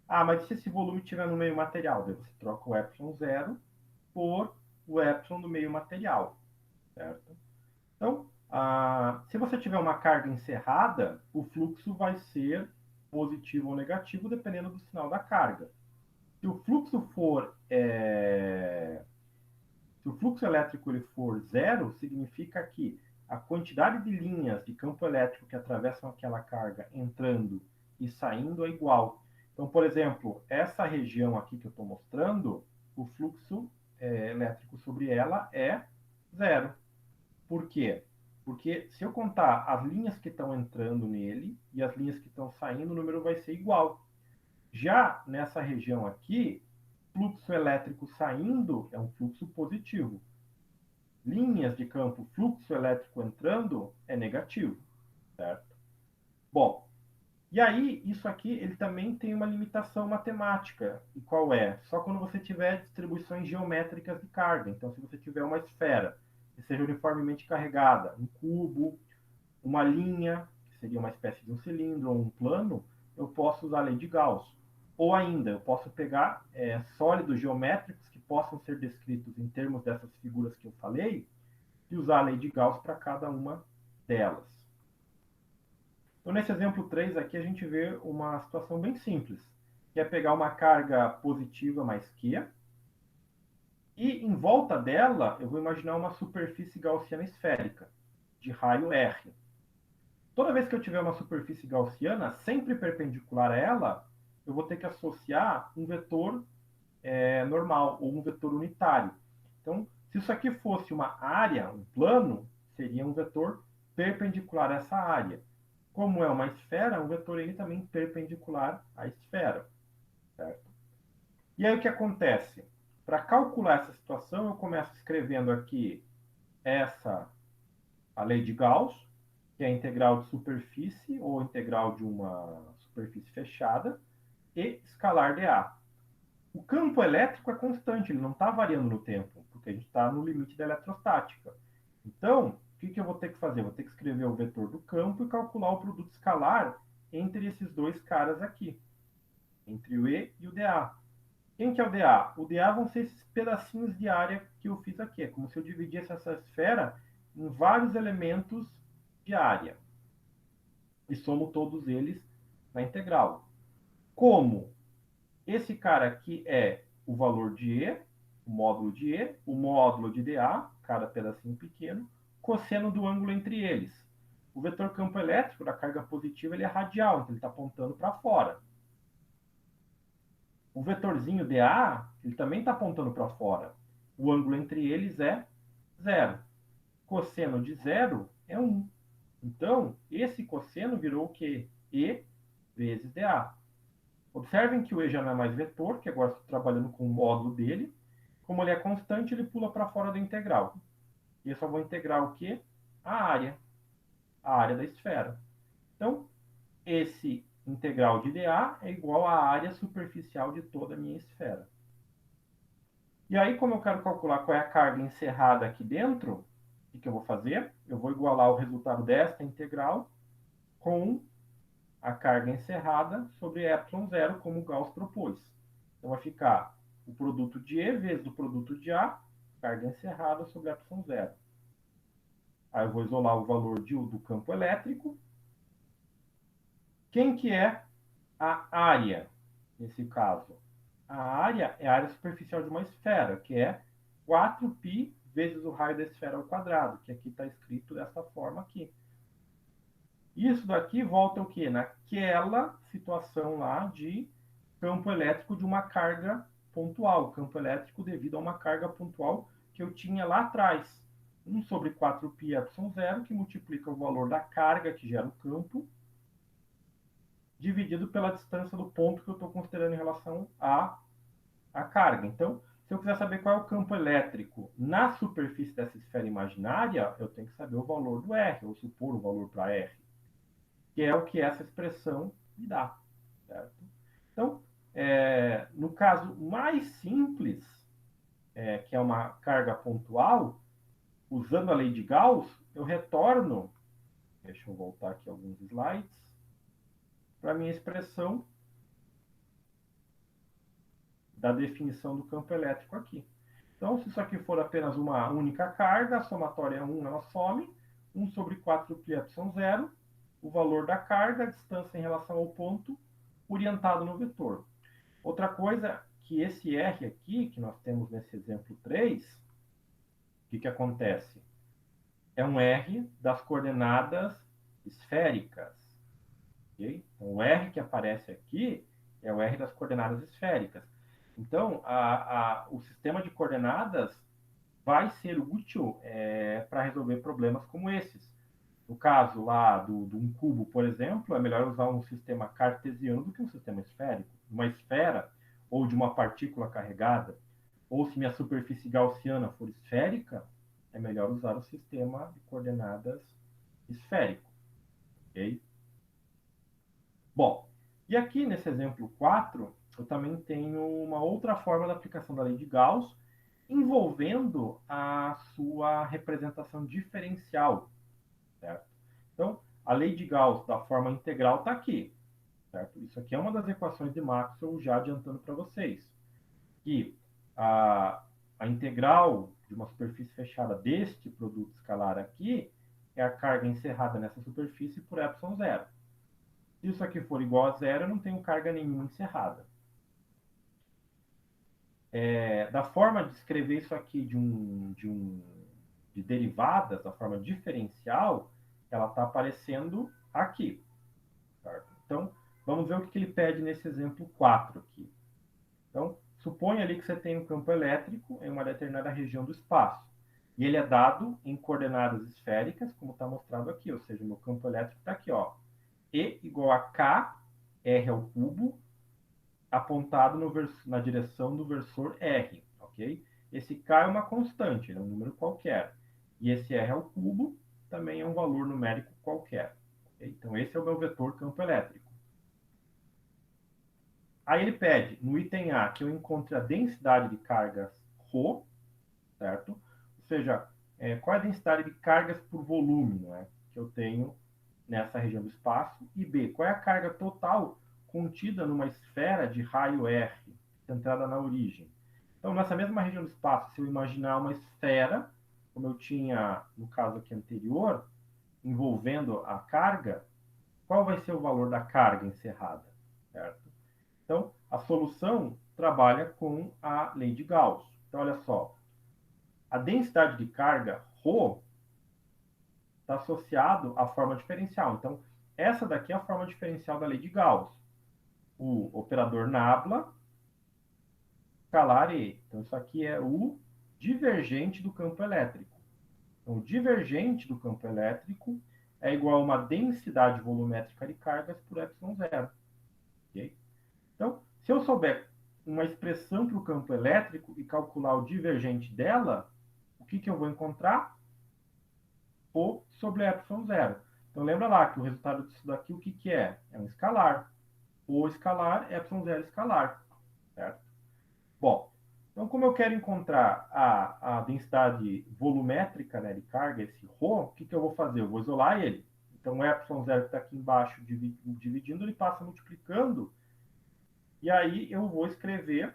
Ah, mas se esse volume estiver no meio material? Daí você troca o ε0 por o ε do meio material, certo? Então, se você tiver uma carga encerrada, o fluxo vai ser positivo ou negativo, dependendo do sinal da carga. Se o fluxo for se o fluxo elétrico ele for zero, significa que a quantidade de linhas de campo elétrico que atravessam aquela carga entrando e saindo é igual. Então, por exemplo, essa região aqui que eu estou mostrando, o fluxo elétrico sobre ela é zero. Por quê? Porque se eu contar as linhas que estão entrando nele e as linhas que estão saindo, o número vai ser igual. Já nessa região aqui, fluxo elétrico saindo é um fluxo positivo. Linhas de campo, fluxo elétrico entrando é negativo, certo? Bom, e aí isso aqui ele também tem uma limitação matemática. E qual é? Só quando você tiver distribuições geométricas de carga. Então, se você tiver uma esfera que seja uniformemente carregada, um cubo, uma linha, que seria uma espécie de um cilindro ou um plano, eu posso usar a lei de Gauss. Ou ainda, eu posso pegar sólidos geométricos que possam ser descritos em termos dessas figuras que eu falei e usar a lei de Gauss para cada uma delas. Então, nesse exemplo 3 aqui, a gente vê uma situação bem simples, que é pegar uma carga positiva mais Q, e em volta dela, eu vou imaginar uma superfície gaussiana esférica, de raio R. Toda vez que eu tiver uma superfície gaussiana, sempre perpendicular a ela, eu vou ter que associar um vetor normal, ou um vetor unitário. Então, se isso aqui fosse uma área, um plano, seria um vetor perpendicular a essa área. Como é uma esfera, um vetor N também perpendicular à esfera. Certo? E aí o que acontece? Para calcular essa situação, eu começo escrevendo aqui a lei de Gauss, que é a integral de superfície ou integral de uma superfície fechada, e escalar dA. O campo elétrico é constante, ele não está variando no tempo, porque a gente está no limite da eletrostática. Então, o que eu vou ter que fazer? Vou ter que escrever o vetor do campo e calcular o produto escalar entre esses dois caras aqui, entre o E e o dA. Quem que é o dA? O dA vão ser esses pedacinhos de área que eu fiz aqui. É como se eu dividisse essa esfera em vários elementos de área e somo todos eles na integral. Como esse cara aqui é o valor de E, o módulo de E, o módulo de dA, cada pedacinho pequeno, cosseno do ângulo entre eles. O vetor campo elétrico da carga positiva ele é radial, então ele está apontando para fora. O vetorzinho dA, ele também está apontando para fora. O ângulo entre eles é zero. Cosseno de zero é 1. Então, esse cosseno virou o quê? E vezes dA. Observem que o E já não é mais vetor, que agora estou trabalhando com o módulo dele. Como ele é constante, ele pula para fora da integral. E eu só vou integrar o quê? A área da esfera. Então, esse integral de dA é igual à área superficial de toda a minha esfera. E aí, como eu quero calcular qual é a carga encerrada aqui dentro, o que eu vou fazer? Eu vou igualar o resultado desta integral com a carga encerrada sobre ε0, como o Gauss propôs. Então, vai ficar o produto de E vezes o produto de A, carga encerrada sobre ε0. Aí eu vou isolar o valor do campo elétrico. Quem que é a área, nesse caso? A área é a área superficial de uma esfera, que é 4π vezes o raio da esfera ao quadrado, que aqui está escrito dessa forma aqui. Isso daqui volta o quê? Naquela situação lá de campo elétrico de uma carga pontual, campo elétrico devido a uma carga pontual que eu tinha lá atrás. 1 sobre 4πε0, que multiplica o valor da carga que gera o campo, dividido pela distância do ponto que eu estou considerando em relação à carga. Então, se eu quiser saber qual é o campo elétrico na superfície dessa esfera imaginária, eu tenho que saber o valor do R, ou supor o valor para R, que é o que essa expressão me dá. Certo? Então, no caso mais simples, que é uma carga pontual, usando a lei de Gauss, eu retorno, deixa eu voltar aqui alguns slides, para a minha expressão da definição do campo elétrico aqui. Então, se isso aqui for apenas uma única carga, a somatória é 1, ela some, 1 sobre 4 π epsilon zero, o valor da carga, a distância em relação ao ponto, orientado no vetor. Outra coisa, que esse R aqui, que nós temos nesse exemplo 3, o que acontece? É um R das coordenadas esféricas. Okay? Então, o R que aparece aqui é o R das coordenadas esféricas. Então, o sistema de coordenadas vai ser útil para resolver problemas como esses. No caso lá de um cubo, por exemplo, é melhor usar um sistema cartesiano do que um sistema esférico. Uma esfera ou de uma partícula carregada, ou se minha superfície gaussiana for esférica, é melhor usar o sistema de coordenadas esférico. Ok? Bom, e aqui nesse exemplo 4, eu também tenho uma outra forma da aplicação da lei de Gauss, envolvendo a sua representação diferencial, certo? Então, a lei de Gauss da forma integral está aqui, certo? Isso aqui é uma das equações de Maxwell, já adiantando para vocês, que a integral de uma superfície fechada deste produto escalar aqui é a carga encerrada nessa superfície por epsilon zero. Se isso aqui for igual a zero, eu não tenho carga nenhuma encerrada. Da forma de escrever isso aqui de derivadas, da forma diferencial, ela está aparecendo aqui. Certo? Então, vamos ver o que ele pede nesse exemplo 4 aqui. Então, suponha ali que você tem um campo elétrico em uma determinada região do espaço. E ele é dado em coordenadas esféricas, como está mostrado aqui. Ou seja, o meu campo elétrico está aqui, ó. E igual a K, R ao cubo, apontado na direção do versor R, ok? Esse K é uma constante, é um número qualquer. E esse R ao cubo também é um valor numérico qualquer. Okay? Então, esse é o meu vetor campo elétrico. Aí ele pede, no item A, que eu encontre a densidade de cargas ρ, certo? Ou seja, qual é a densidade de cargas por volume, não é? Que eu tenho nessa região do espaço. E B, qual é a carga total contida numa esfera de raio R, centrada na origem. Então, nessa mesma região do espaço, se eu imaginar uma esfera, como eu tinha no caso aqui anterior, envolvendo a carga, qual vai ser o valor da carga encerrada? Certo? Então, a solução trabalha com a lei de Gauss. Então, olha só, a densidade de carga, ρ, está associado à forma diferencial. Então, essa daqui é a forma diferencial da lei de Gauss. O operador nabla, escalar E. Então, isso aqui é o divergente do campo elétrico. Então, o divergente do campo elétrico é igual a uma densidade volumétrica de cargas por epsilon zero. Okay? Então, se eu souber uma expressão para o campo elétrico e calcular o divergente dela, o que eu vou encontrar? O sobre epsilon zero. Então, lembra lá que o resultado disso daqui, o que é? É um escalar. O escalar, epsilon zero escalar. Certo? Bom, então, como eu quero encontrar a densidade volumétrica, né, de carga, esse ρ, o que eu vou fazer? Eu vou isolar ele. Então, o epsilon zero que está aqui embaixo, dividindo, ele passa multiplicando. E aí eu vou escrever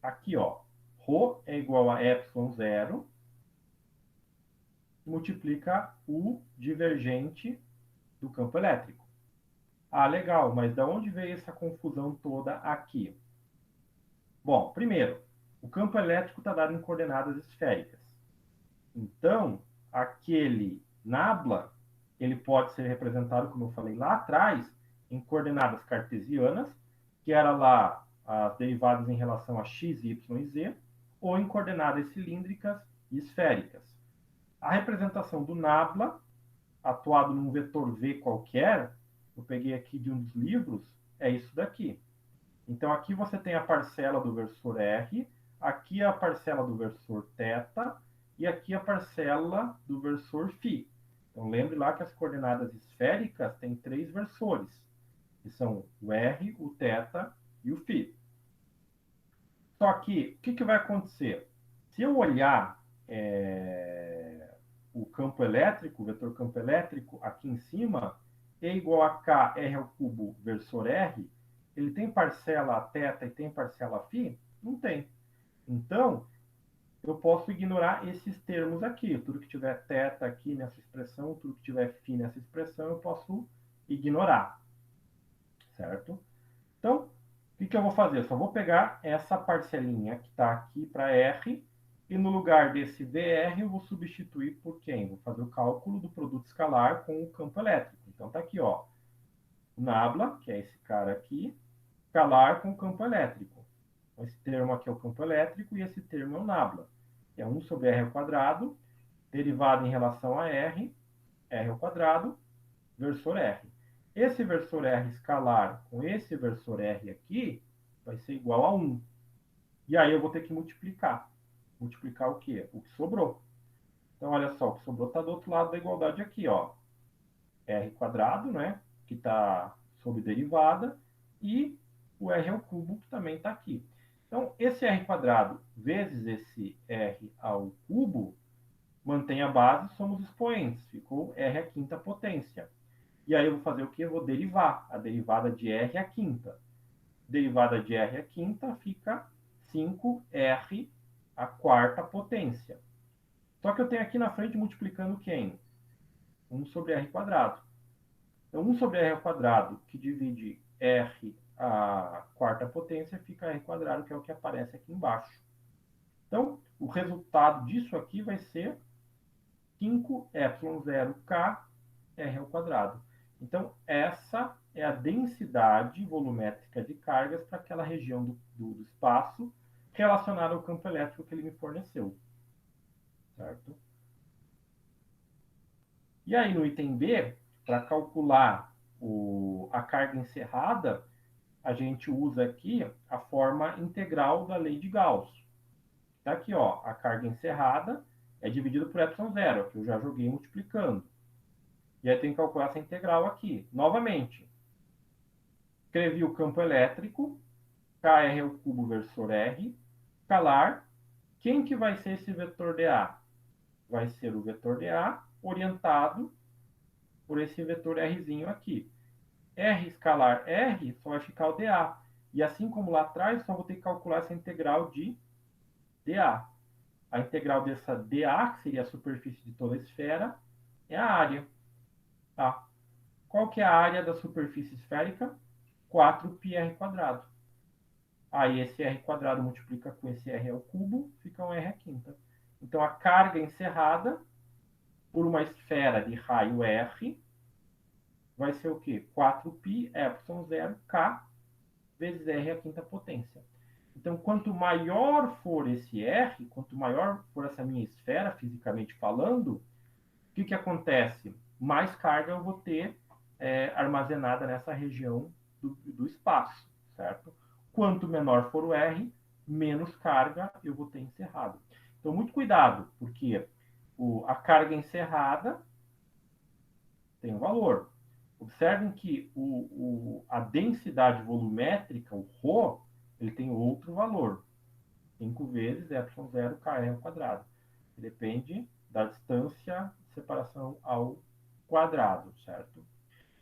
aqui, ó, ρ é igual a epsilon zero, multiplica o divergente do campo elétrico. Ah, legal, mas da onde veio essa confusão toda aqui? Bom, primeiro, o campo elétrico está dado em coordenadas esféricas. Então, aquele nabla, ele pode ser representado, como eu falei lá atrás, em coordenadas cartesianas, que era lá as derivadas em relação a x, y e z, ou em coordenadas cilíndricas e esféricas. A representação do nabla, atuado num vetor v qualquer, eu peguei aqui de um dos livros, é isso daqui. Então, aqui você tem a parcela do versor r, aqui a parcela do versor θ, e aqui a parcela do versor φ. Então, lembre lá que as coordenadas esféricas têm 3 versores, que são o r, o θ e o φ. Só que, o que vai acontecer? Se eu olhar o campo elétrico, o vetor campo elétrico, aqui em cima, E igual a K, R ao cubo, versor R, Ele tem parcela θ e tem parcela φ? Não tem. Então, eu posso ignorar esses termos aqui. Tudo que tiver θ aqui nessa expressão, tudo que tiver φ nessa expressão, eu posso ignorar, certo? Então, o que eu vou fazer? Eu só vou pegar essa parcelinha que está aqui para R, e no lugar desse VR eu vou substituir por quem? Vou fazer o cálculo do produto escalar com o campo elétrico. Então está aqui, ó, o nabla, que é esse cara aqui, escalar com o campo elétrico. Então, esse termo aqui é o campo elétrico e esse termo é o nabla. É 1 sobre R ao quadrado, derivado em relação a R, R ao quadrado, versor R. Esse versor R escalar com esse versor R aqui vai ser igual a 1. E aí eu vou ter que multiplicar. Multiplicar o quê? O que sobrou. Então, olha só, o que sobrou está do outro lado da igualdade aqui, ó. R quadrado, né? Que está sob derivada, e o R ao cubo, que também está aqui. Então, esse R quadrado vezes esse R ao cubo mantém a base, somos expoentes. Ficou R à quinta potência. E aí eu vou fazer o quê? Eu vou derivar. A derivada de R à quinta. Derivada de R à quinta fica 5R à quarta potência. Só que eu tenho aqui na frente multiplicando quem? 1 sobre R quadrado. Então, 1 sobre R ao quadrado, que divide R à quarta potência, fica R quadrado, que é o que aparece aqui embaixo. Então, o resultado disso aqui vai ser 5ε0k R ao quadrado. Então, essa é a densidade volumétrica de cargas para aquela região do espaço relacionada ao campo elétrico que ele me forneceu. Certo? E aí, no item B, para calcular a carga encerrada, a gente usa aqui a forma integral da lei de Gauss. Está aqui, ó, a carga encerrada é dividida por ε0, que eu já joguei multiplicando. E aí tem que calcular essa integral aqui. Novamente, escrevi o campo elétrico, KR ao cubo versor R, escalar. Quem que vai ser esse vetor dA? Vai ser o vetor dA orientado por esse vetor Rzinho aqui. R escalar R só vai ficar o dA. E assim como lá atrás, só vou ter que calcular essa integral de dA. A integral dessa dA, que seria a superfície de toda a esfera, é a área. Tá? Qual que é a área da superfície esférica? 4πr quadrado. Aí esse R quadrado multiplica com esse R ao cubo, fica um R à quinta. Então a carga encerrada por uma esfera de raio R vai ser o quê? 4πε0k vezes R à quinta potência. Então, quanto maior for esse R, quanto maior for essa minha esfera, fisicamente falando, o que acontece? Mais carga eu vou ter armazenada nessa região do espaço, certo? Quanto menor for o R, menos carga eu vou ter encerrado. Então, muito cuidado, porque a carga encerrada tem um valor. Observem que a densidade volumétrica, o ρ, ele tem outro valor. 5 vezes ε0 kr ao quadrado. Depende da distância de separação ao quadrado, certo?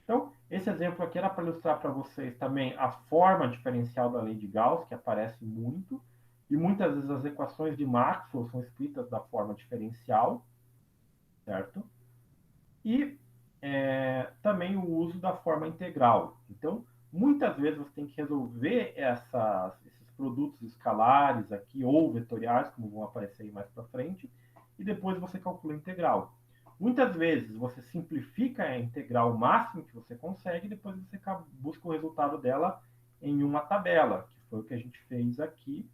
Então, esse exemplo aqui era para ilustrar para vocês também a forma diferencial da lei de Gauss, que aparece muito, e muitas vezes as equações de Maxwell são escritas da forma diferencial, certo? E também o uso da forma integral. Então, muitas vezes você tem que resolver esses produtos escalares aqui, ou vetoriais, como vão aparecer aí mais para frente, e depois você calcula a integral. Muitas vezes você simplifica a integral o máximo que você consegue, e depois você busca o resultado dela em uma tabela, que foi o que a gente fez aqui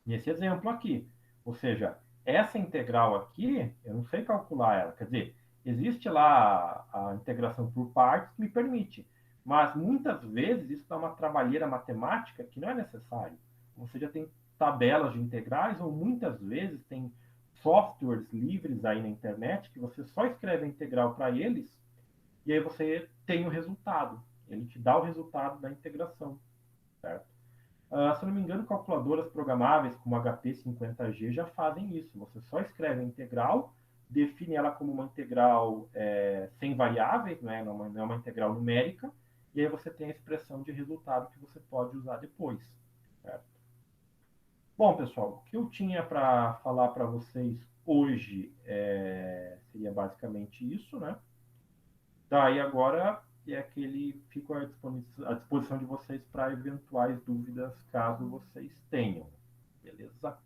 nesse exemplo aqui. Ou seja, essa integral aqui, eu não sei calcular ela. Quer dizer, existe lá a integração por partes que me permite. Mas muitas vezes isso dá uma trabalheira matemática que não é necessário. Você já tem tabelas de integrais, ou muitas vezes tem softwares livres aí na internet que você só escreve a integral para eles e aí você tem o resultado. Ele te dá o resultado da integração, certo? Se não me engano, calculadoras programáveis como HP 50G já fazem isso. Você só escreve a integral define ela como uma integral sem variáveis, né? Não é uma integral numérica, e aí você tem a expressão de resultado que você pode usar depois. Certo? Bom, pessoal, o que eu tinha para falar para vocês hoje seria basicamente isso, né? Daí agora fico à disposição de vocês para eventuais dúvidas, caso vocês tenham. Beleza?